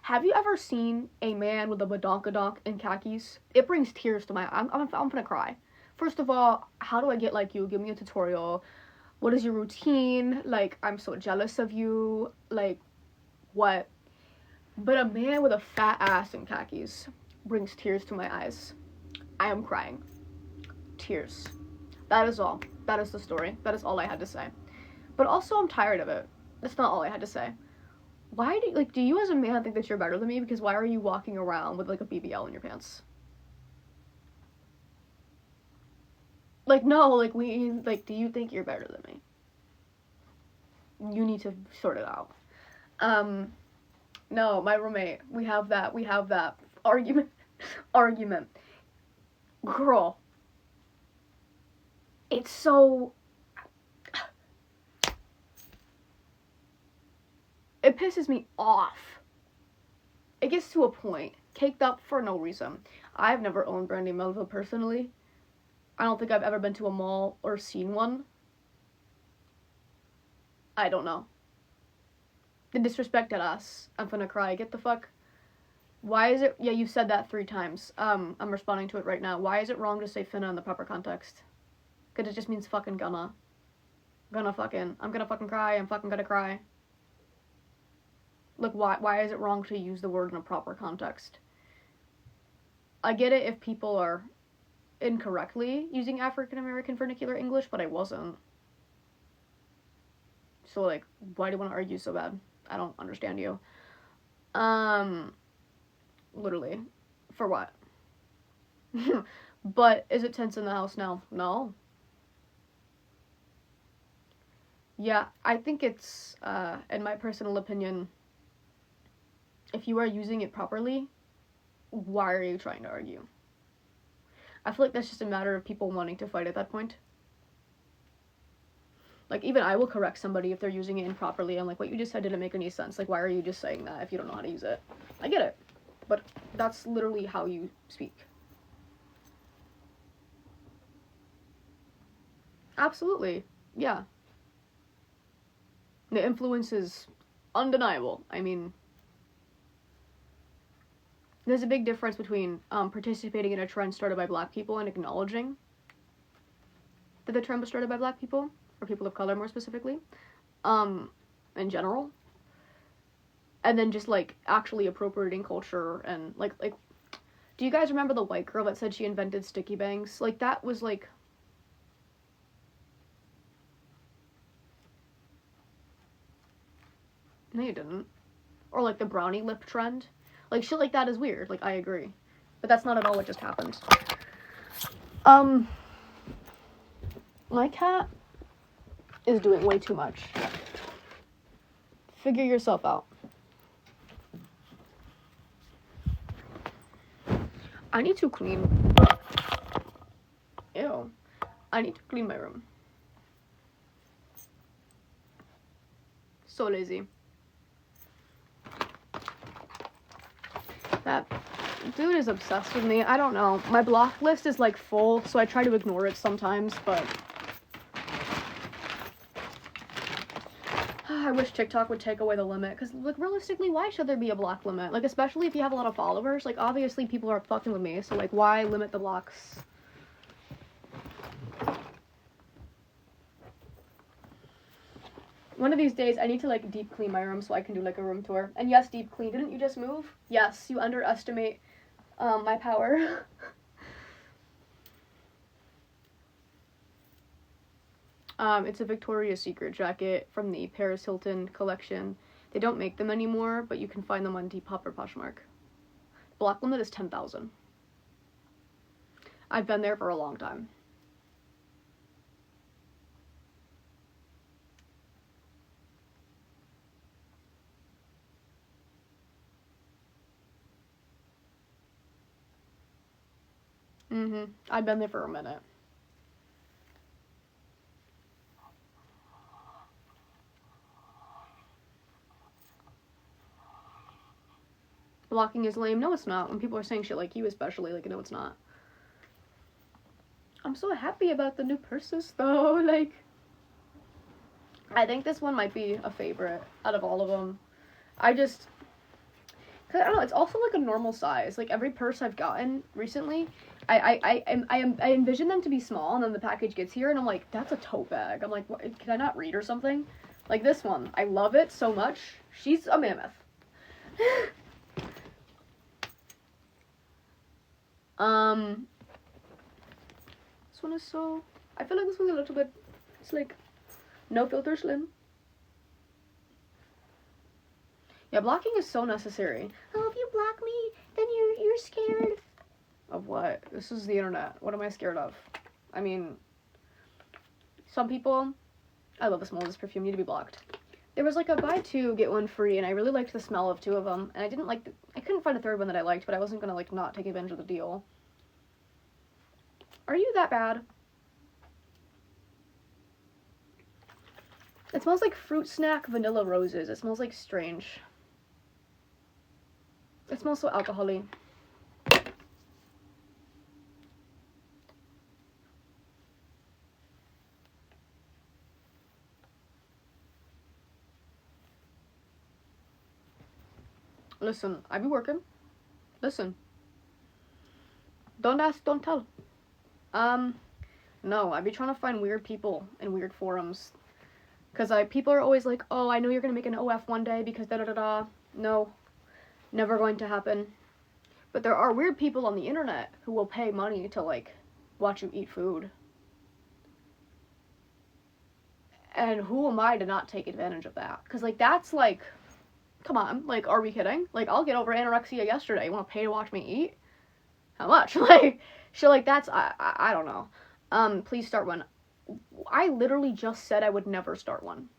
Have you ever seen a man with a badonkadonk in khakis? It brings tears to my eyes. I'm gonna cry. First of all, how do I get like you? Give me a tutorial. What is your routine? Like, I'm so jealous of you. Like, what? But a man with a fat ass in khakis brings tears to my eyes. I am crying. Tears. That is all. That is the story. That is all I had to say. But also, I'm tired of it. That's not all I had to say. Why do you as a man think that you're better than me? Because why are you walking around with like a BBL in your pants? Like, no, like, do you think you're better than me? You need to sort it out. No, my roommate, we have that argument, Girl, it's so, it pisses me off. It gets to a point, caked up for no reason. I've never owned Brandy Melville personally. I don't think I've ever been to a mall or seen one. I don't know. The disrespect at us. I'm gonna cry. Get the fuck. Why is it... Yeah, you said that 3 times. I'm responding to it right now. Why is it wrong to say finna in the proper context? Because it just means fucking gonna. I'm gonna fucking cry. I'm fucking gonna cry. Look, why is it wrong to use the word in a proper context? I get it if people are incorrectly using African American vernacular English, but I wasn't. So, like, why do you want to argue so bad? I don't understand you. Literally. For what? But is it tense in the house now? No. Yeah, I think it's, in my personal opinion, if you are using it properly, why are you trying to argue? I feel like that's just a matter of people wanting to fight at that point. Like, even I will correct somebody if they're using it improperly. I'm like, what you just said didn't make any sense. Like, why are you just saying that if you don't know how to use it? I get it. But that's literally how you speak. Absolutely. Yeah. The influence is undeniable. I mean, there's a big difference between participating in a trend started by black people and acknowledging that the trend was started by black people, or people of color more specifically, in general, and then just, like, actually appropriating culture, and, like, do you guys remember the white girl that said she invented sticky bangs? Like, that was, like, no, you didn't. Or, like, the brownie lip trend. Like, shit like that is weird. Like, I agree. But that's not at all what just happened. My cat is doing way too much. Figure yourself out. I need to clean. Ew. I need to clean my room. So lazy. That dude is obsessed with me. I don't know. My block list is like full, so I try to ignore it sometimes, but I wish TikTok would take away the limit, because, like, realistically, why should there be a block limit? Like, especially if you have a lot of followers. Like, obviously people are fucking with me, so, like, why limit the blocks? One of these days, I need to, like, deep clean my room so I can do, like, a room tour. And yes, deep clean. Didn't you just move? Yes, you underestimate, my power. It's a Victoria's Secret jacket from the Paris Hilton collection. They don't make them anymore, but you can find them on Depop or Poshmark. Block limit is 10,000. I've been there for a long time. I've been there for a minute. Blocking is lame. No, it's not. When people are saying shit like you, especially, like, no, it's not. I'm so happy about the new purses, though. Like, I think this one might be a favorite out of all of them. I don't know, it's also, like, a normal size. Like, every purse I've gotten recently, I envision them to be small, and then the package gets here, and I'm like, that's a tote bag. I'm like, what, can I not read or something? Like, this one, I love it so much. She's a mammoth. This one is so, I feel like this one's a little bit, it's like, no filter slim. Yeah, blocking is so necessary. Oh, if you block me, then you're scared. Of what? This is the internet. What am I scared of? I mean, some people, I love the smell of this perfume, need to be blocked. There was like a buy two, get one free, and I really liked the smell of two of them, and I couldn't find a third one that I liked, but I wasn't gonna, like, not take advantage of the deal. Are you that bad? It smells like fruit snack vanilla roses. It smells like strange. It smells so alcohol-y. Listen, I be working. Listen. Don't ask, don't tell. No, I be trying to find weird people in weird forums. Because people are always like, oh, I know you're going to make an OF one day because da-da-da-da. No, never going to happen. But there are weird people on the internet who will pay money to, like, watch you eat food. And who am I to not take advantage of that? Because, like, that's, like, come on. Like, are we kidding? Like, I'll get over anorexia yesterday. You want to pay to watch me eat? How much? Like, shit like that's, I don't know. Please start one. I literally just said I would never start one.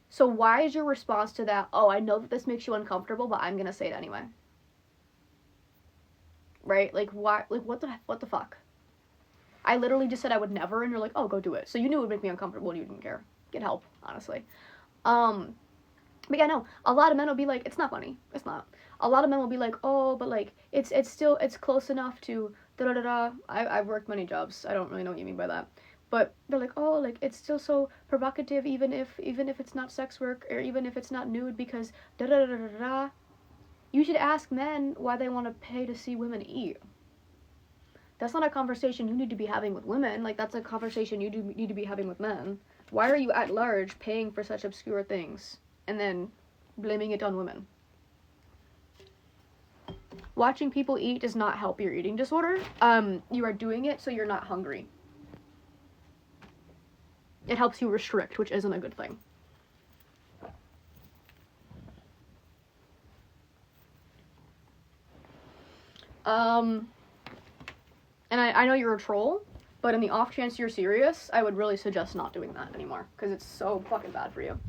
So why is your response to that, oh, I know that this makes you uncomfortable, but I'm gonna say it anyway? Right? Like, why? Like, what the fuck? I literally just said I would never, and you're like, oh, go do it. So you knew it would make me uncomfortable, and you didn't care. Get help, honestly. But yeah, no, a lot of men will be like, it's not funny. It's not. A lot of men will be like, oh, but, like, it's still, it's close enough to da-da-da-da. I've worked many jobs. I don't really know what you mean by that. But they're like, oh, like, it's still so provocative even if it's not sex work or even if it's not nude because da-da-da-da-da. You should ask men why they want to pay to see women eat. That's not a conversation you need to be having with women. Like, that's a conversation you need to be having with men. Why are you at large paying for such obscure things and then blaming it on women? Watching people eat does not help your eating disorder. You are doing it so you're not hungry. It helps you restrict, which isn't a good thing. And I know you're a troll, but in the off chance you're serious, I would really suggest not doing that anymore, because it's so fucking bad for you.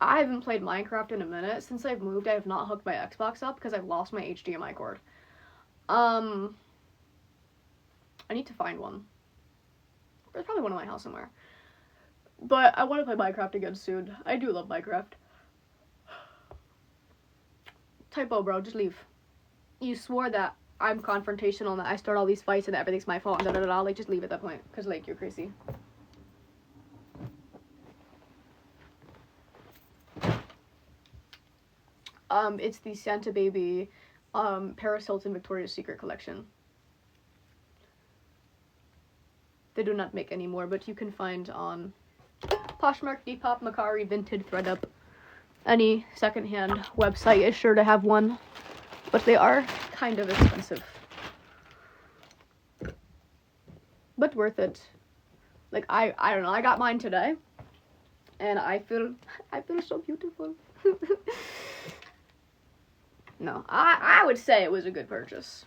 I haven't played Minecraft in a minute. Since I've moved, I have not hooked my Xbox up because I've lost my HDMI cord. I need to find one. There's probably one in my house somewhere. But I want to play Minecraft again soon. I do love Minecraft. Typo, bro. Just leave. You swore that I'm confrontational and that I start all these fights and that everything's my fault and da-da-da-da. Like, just leave at that point. Because, like, you're crazy. It's the Santa Baby, Paris Hilton Victoria's Secret collection. They do not make any more, but you can find on Poshmark, Depop, Mercari, Vinted, ThreadUp. Any secondhand website is sure to have one, but they are kind of expensive. But worth it. Like, I don't know, I got mine today, and I feel so beautiful. No, I would say it was a good purchase.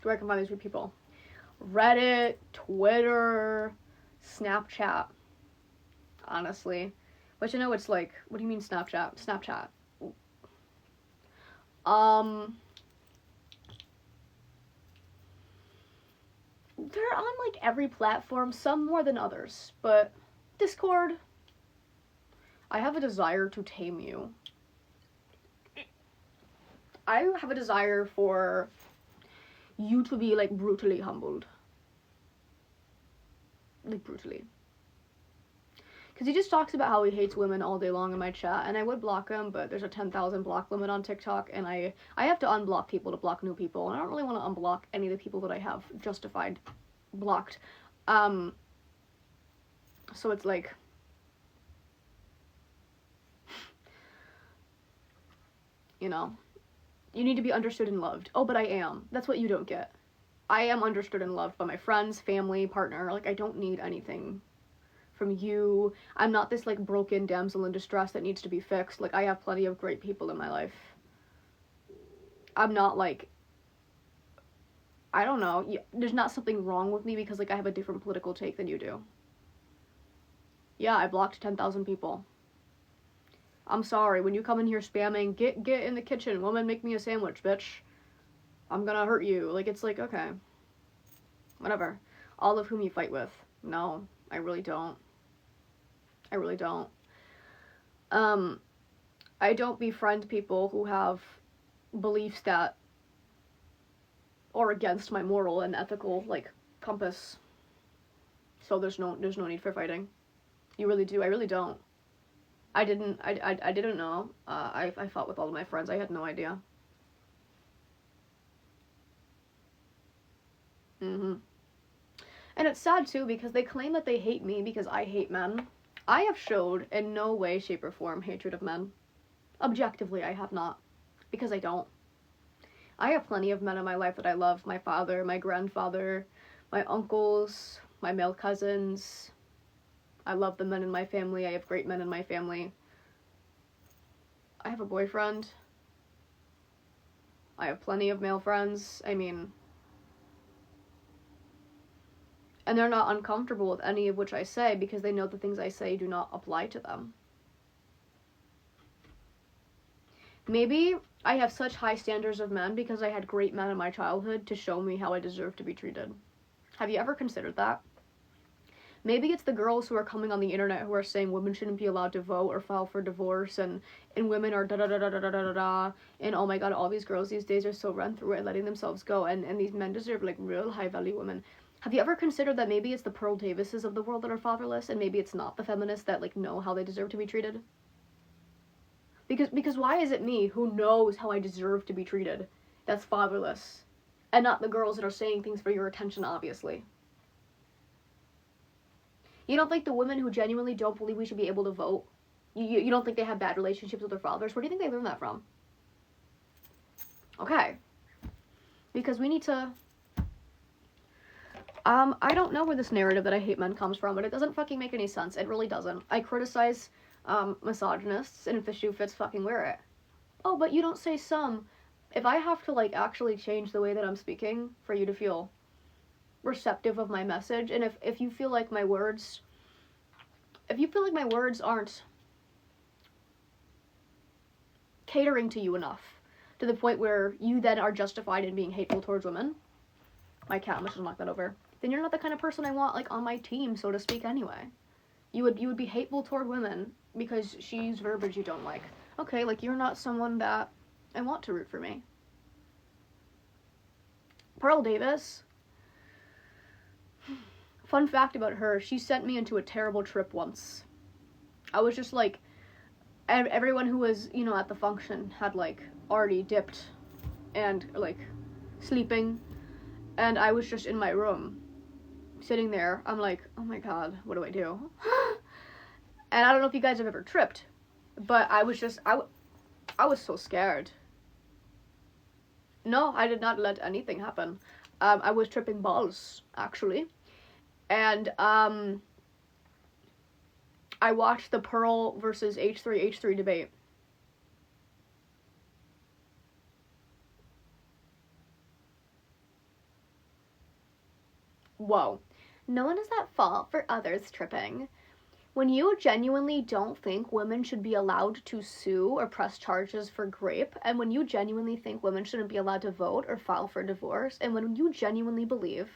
Where I can find these people? Reddit, Twitter, Snapchat. Honestly. But you know, it's like, what do you mean Snapchat? Snapchat. They're on like every platform, some more than others, but Discord. I have a desire to tame you. I have a desire for you to be like brutally humbled. Like brutally. Because he just talks about how he hates women all day long in my chat, and I would block him, but there's a 10,000 block limit on TikTok, and I have to unblock people to block new people, and I don't really want to unblock any of the people that I have justified blocked. So it's like, you know, you need to be understood and loved. Oh, but I am. That's what you don't get. I am understood and loved by my friends, family, partner. Like, I don't need anything from you. I'm not this, like, broken damsel in distress that needs to be fixed. Like, I have plenty of great people in my life. I'm not, like, I don't know. There's not something wrong with me because, like, I have a different political take than you do. Yeah, I blocked 10,000 people. I'm sorry. When you come in here spamming, get in the kitchen. Woman, make me a sandwich, bitch. I'm gonna hurt you. Like, it's like, okay. Whatever. All of whom you fight with. No, I really don't. I really don't. I don't befriend people who have beliefs that are against my moral and ethical, like, compass. So there's no need for fighting. You really do. I really don't. I didn't know. I fought with all of my friends. I had no idea. And it's sad, too, because they claim that they hate me because I hate men. I have showed in no way, shape, or form hatred of men. Objectively, I have not. Because I don't. I have plenty of men in my life that I love. My father, my grandfather, my uncles, my male cousins. I love the men in my family. I have great men in my family. I have a boyfriend. I have plenty of male friends. I mean, and they're not uncomfortable with any of which I say because they know the things I say do not apply to them. Maybe I have such high standards of men because I had great men in my childhood to show me how I deserve to be treated. Have you ever considered that? Maybe it's the girls who are coming on the internet who are saying women shouldn't be allowed to vote or file for divorce, and women are da-da-da-da-da-da-da-da, and oh my god, all these girls these days are so run through it, letting themselves go, and these men deserve, like, real high-value women. Have you ever considered that maybe it's the Pearl Davises of the world that are fatherless, and maybe it's not the feminists that, like, know how they deserve to be treated? Because why is it me, who knows how I deserve to be treated, that's fatherless, and not the girls that are saying things for your attention, obviously? You don't think the women who genuinely don't believe we should be able to vote, you don't think they have bad relationships with their fathers? Where do you think they learned that from? Okay. Because we need to... I don't know where this narrative that I hate men comes from, but it doesn't fucking make any sense. It really doesn't. I criticize misogynists, and if the shoe fits, fucking wear it. Oh, but you don't say some. If I have to, like, actually change the way that I'm speaking for you to feel receptive of my message, and if you feel like my words aren't catering to you enough to the point where you then are justified in being hateful towards women, my cat, I'm just gonna knock that over, then you're not the kind of person I want, like, on my team, so to speak, anyway. You would be hateful toward women because she used verbiage you don't like. Okay, like, you're not someone that I want to root for me. Pearl Davis, fun fact about her, she sent me into a terrible trip once. I was just like, everyone who was, you know, at the function had, like, already dipped and, like, sleeping, and I was just in my room, sitting there. I'm like, oh my god, what do I do? And I don't know if you guys have ever tripped, but I was so scared. No, I did not let anything happen. I was tripping balls, actually. And, I watched the Pearl versus H3 debate. Whoa. No one is at fault for others tripping. When you genuinely don't think women should be allowed to sue or press charges for rape, and when you genuinely think women shouldn't be allowed to vote or file for divorce, and when you genuinely believe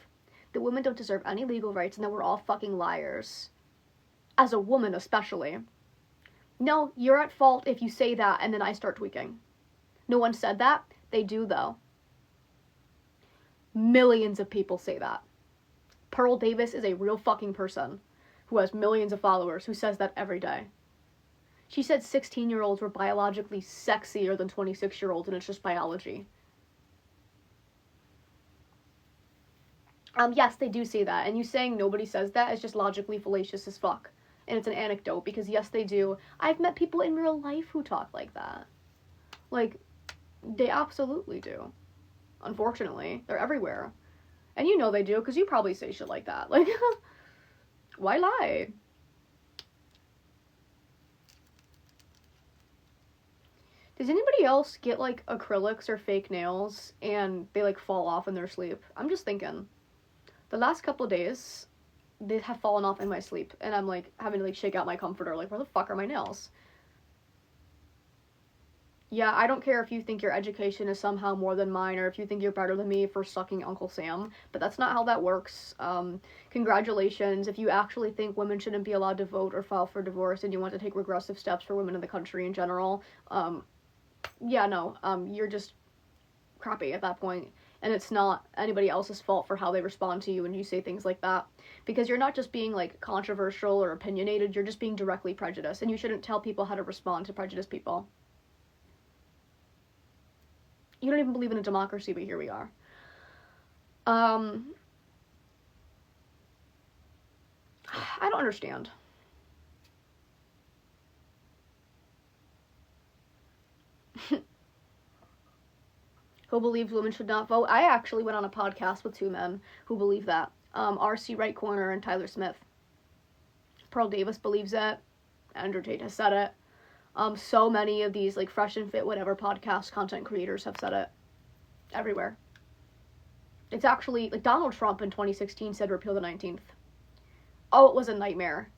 that women don't deserve any legal rights and that we're all fucking liars, as a woman especially, no, you're at fault if you say that and then I start tweaking. No one said that. They do, though. Millions of people say that. Pearl Davis is a real fucking person who has millions of followers who says that every day. She said 16-year-olds were biologically sexier than 26-year-olds, and it's just biology. Yes, they do say that, and you saying nobody says that is just logically fallacious as fuck. And it's an anecdote, because yes, they do. I've met people in real life who talk like that. Like, they absolutely do. Unfortunately. They're everywhere. And you know they do, because you probably say shit like that. Like, why lie? Does anybody else get, like, acrylics or fake nails, and they, like, fall off in their sleep? I'm just thinking. The last couple of days, they have fallen off in my sleep, and I'm, like, having to, like, shake out my comforter, like, where the fuck are my nails? Yeah, I don't care if you think your education is somehow more than mine, or if you think you're better than me for sucking Uncle Sam, but that's not how that works. Congratulations. If you actually think women shouldn't be allowed to vote or file for divorce, and you want to take regressive steps for women in the country in general, yeah, no, you're just crappy at that point. And it's not anybody else's fault for how they respond to you when you say things like that. Because you're not just being, like, controversial or opinionated, you're just being directly prejudiced, and you shouldn't tell people how to respond to prejudiced people. You don't even believe in a democracy, but here we are. I don't understand. Who believes women should not vote? I actually went on a podcast with two men who believe that. R.C. Right Corner and Tyler Smith. Pearl Davis believes it. Andrew Tate has said it. So many of these, like, Fresh and Fit whatever podcast content creators have said it. Everywhere. It's actually, like, Donald Trump in 2016 said repeal the 19th. Oh, it was a nightmare.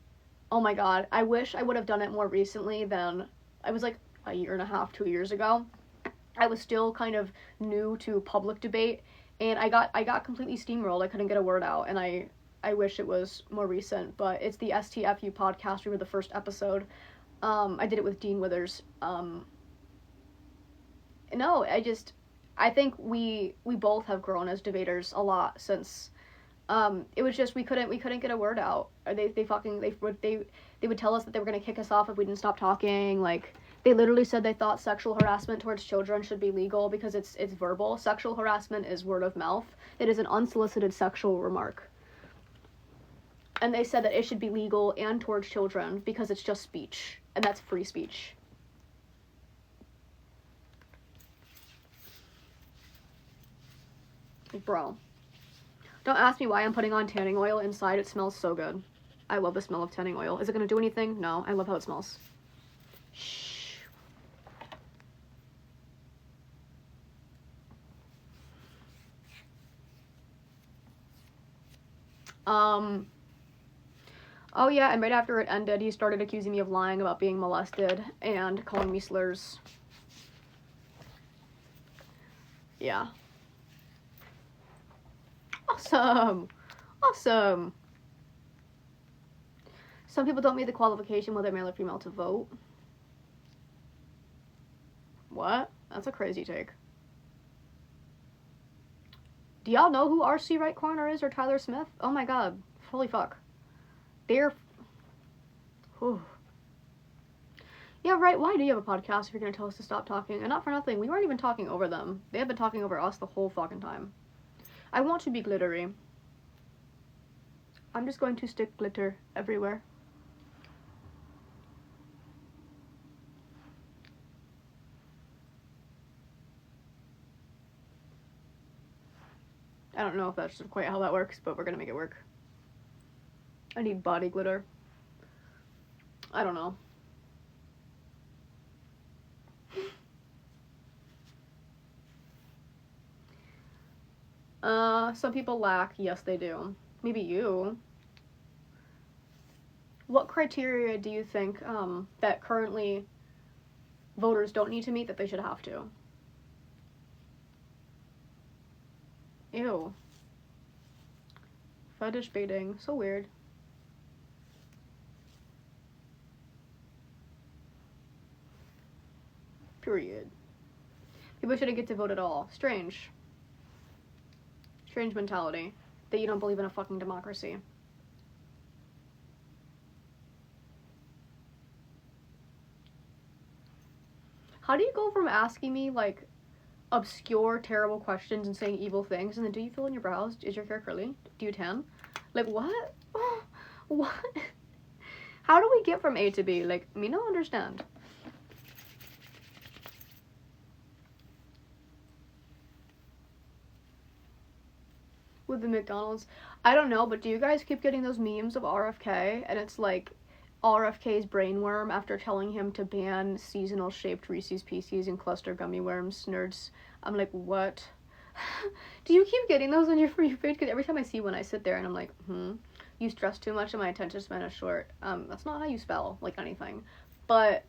Oh my god. I wish I would have done it more recently than, I was like a year and a half, 2 years ago. I was still kind of new to public debate, and I got completely steamrolled. I couldn't get a word out, and I wish it was more recent, but it's the STFU podcast. We were the first episode. I did it with Dean Withers. No, I think we both have grown as debaters a lot since, it was just, we couldn't get a word out. They would tell us that they were going to kick us off if we didn't stop talking. Like, they literally said they thought sexual harassment towards children should be legal because it's verbal. Sexual harassment is word of mouth. It is an unsolicited sexual remark. And they said that it should be legal and towards children because it's just speech, and that's free speech. Bro. Don't ask me why I'm putting on tanning oil inside. It smells so good. I love the smell of tanning oil. Is it going to do anything? No. I love how it smells. Shh. Oh yeah, and right after it ended, he started accusing me of lying about being molested and calling me slurs. Yeah. Awesome! Awesome! Some people don't meet the qualification whether male or female to vote. What? That's a crazy take. Do y'all know who R.C. Right Corner is or Tyler Smith? Oh my god. Holy fuck. They're... Whew. Yeah, right, why do you have a podcast if you're gonna tell us to stop talking? And not for nothing, we weren't even talking over them. They have been talking over us the whole fucking time. I want to be glittery. I'm just going to stick glitter everywhere. I don't know if that's quite how that works, but we're gonna make it work. I need body glitter. I don't know. Some people lack. Yes, they do. Maybe you. What criteria do you think, that currently voters don't need to meet that they should have to? Ew. Fetish baiting. So weird. Period. People shouldn't get to vote at all. Strange. Strange mentality. That you don't believe in a fucking democracy. How do you go from asking me, like, obscure, terrible questions and saying evil things, and then do you fill in your brows? Is your hair curly? Do you tan? Like, what? What? How do we get from A to B? Like, me no understand. With the McDonald's, I don't know, but do you guys keep getting those memes of RFK? And it's like RFK's brainworm after telling him to ban seasonal shaped Reese's Pieces and cluster gummy worms. Nerds. I'm like, what? Do you keep getting those on your For You page? Because every time I see one, I sit there and I'm like, you stress too much and my attention span is short. That's not how you spell, like, anything. But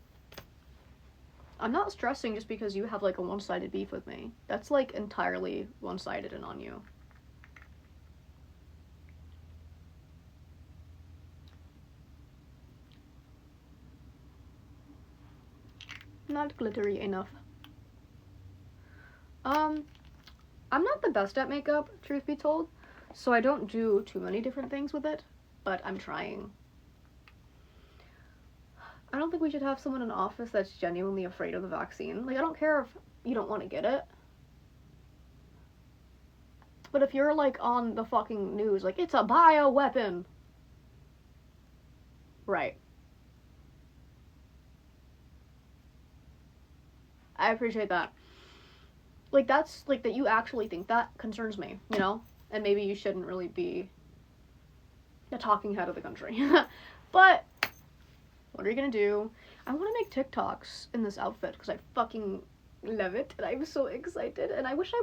I'm not stressing just because you have, like, a one-sided beef with me. That's, like, entirely one-sided and on you. Not glittery enough. I'm not the best at makeup, truth be told, so I don't do too many different things with it, but I'm trying. I don't think we should have someone in office that's genuinely afraid of the vaccine. Like, I don't care if you don't want to get it. But if you're, like, on the fucking news, like, it's a bioweapon. Right. I appreciate that. Like, that's, like, that you actually think that concerns me, you know? And maybe you shouldn't really be the talking head of the country. But what are you gonna do? I want to make TikToks in this outfit because I fucking love it and I'm so excited. And I wish I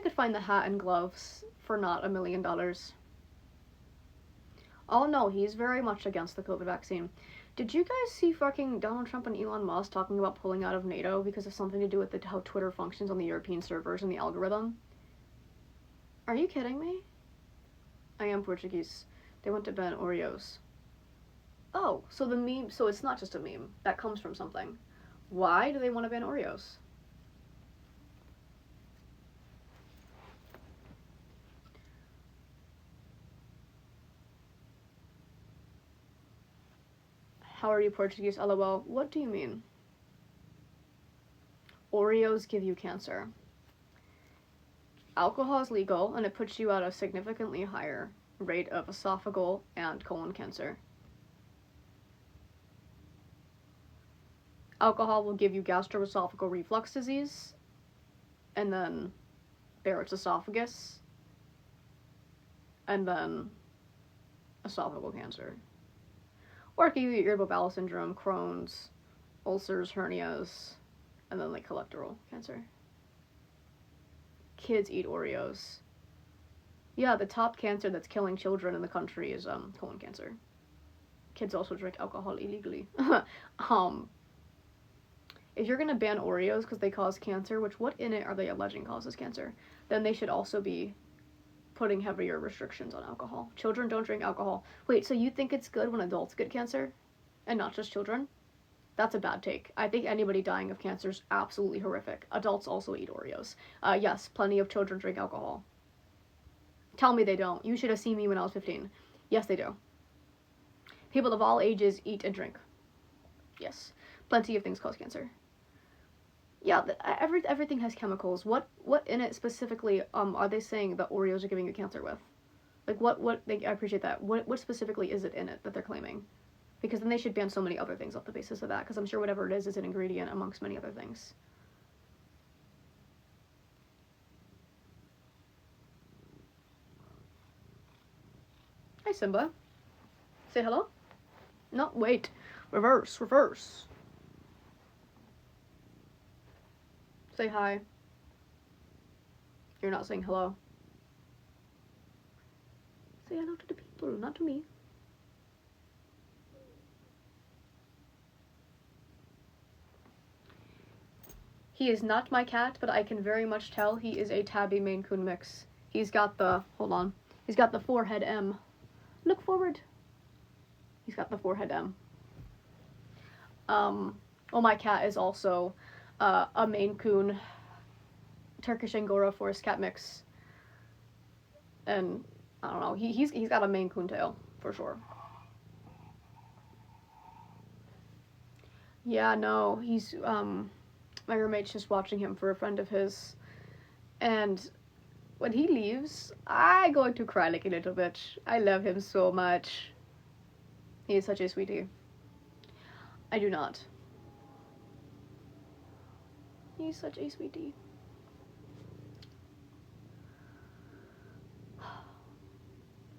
could find the hat and gloves for not $1 million. Oh no, he's very much against the COVID vaccine. Did you guys see fucking Donald Trump and Elon Musk talking about pulling out of NATO because of something to do with how Twitter functions on the European servers and the algorithm? Are you kidding me? I am Portuguese. They want to ban Oreos. Oh, so the meme, so it's not just a meme. That comes from something. Why do they want to ban Oreos? How are you Portuguese? LOL. What do you mean? Oreos give you cancer. Alcohol is legal, and it puts you at a significantly higher rate of esophageal and colon cancer. Alcohol will give you gastroesophageal reflux disease, and then Barrett's esophagus, and then esophageal cancer. Or it can give you irritable bowel syndrome, Crohn's, ulcers, hernias, and then, like, colorectal cancer. Kids eat Oreos. Yeah, the top cancer that's killing children in the country is colon cancer. Kids also drink alcohol illegally. um, if you're gonna ban Oreos because they cause cancer, which what in it are they alleging causes cancer, then they should also be putting heavier restrictions on alcohol. Children don't drink alcohol. Wait, so you think it's good when adults get cancer, and not just children? That's a bad take. I think anybody dying of cancer is absolutely horrific. Adults also eat Oreos. Yes, plenty of children drink alcohol. Tell me they don't. You should have seen me when I was 15. Yes, they do. People of all ages eat and drink. Yes. Plenty of things cause cancer. Yeah, everything has chemicals. What in it specifically are they saying that Oreos are giving you cancer with? Like I appreciate that. What specifically is it in it that they're claiming? Because then they should ban so many other things off the basis of that, because I'm sure whatever it is an ingredient amongst many other things. Hi, Simba. Say hello? No, wait. Reverse. Say hi. You're not saying hello. Say hello to the people, not to me. He is not my cat, but I can very much tell he is a tabby Maine Coon mix. He's got the, hold on, he's got the forehead M. Look forward. He's got the forehead M. Oh, my cat is also a Maine Coon Turkish Angora Forest cat mix. And I don't know, he's got a Maine Coon tail, for sure. Yeah, no, he's, my roommate's just watching him for a friend of his, and when he leaves, I'm going to cry like a little bitch. I love him so much. He is such a sweetie. I do not. He's such a sweetie.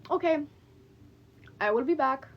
Okay, I will be back.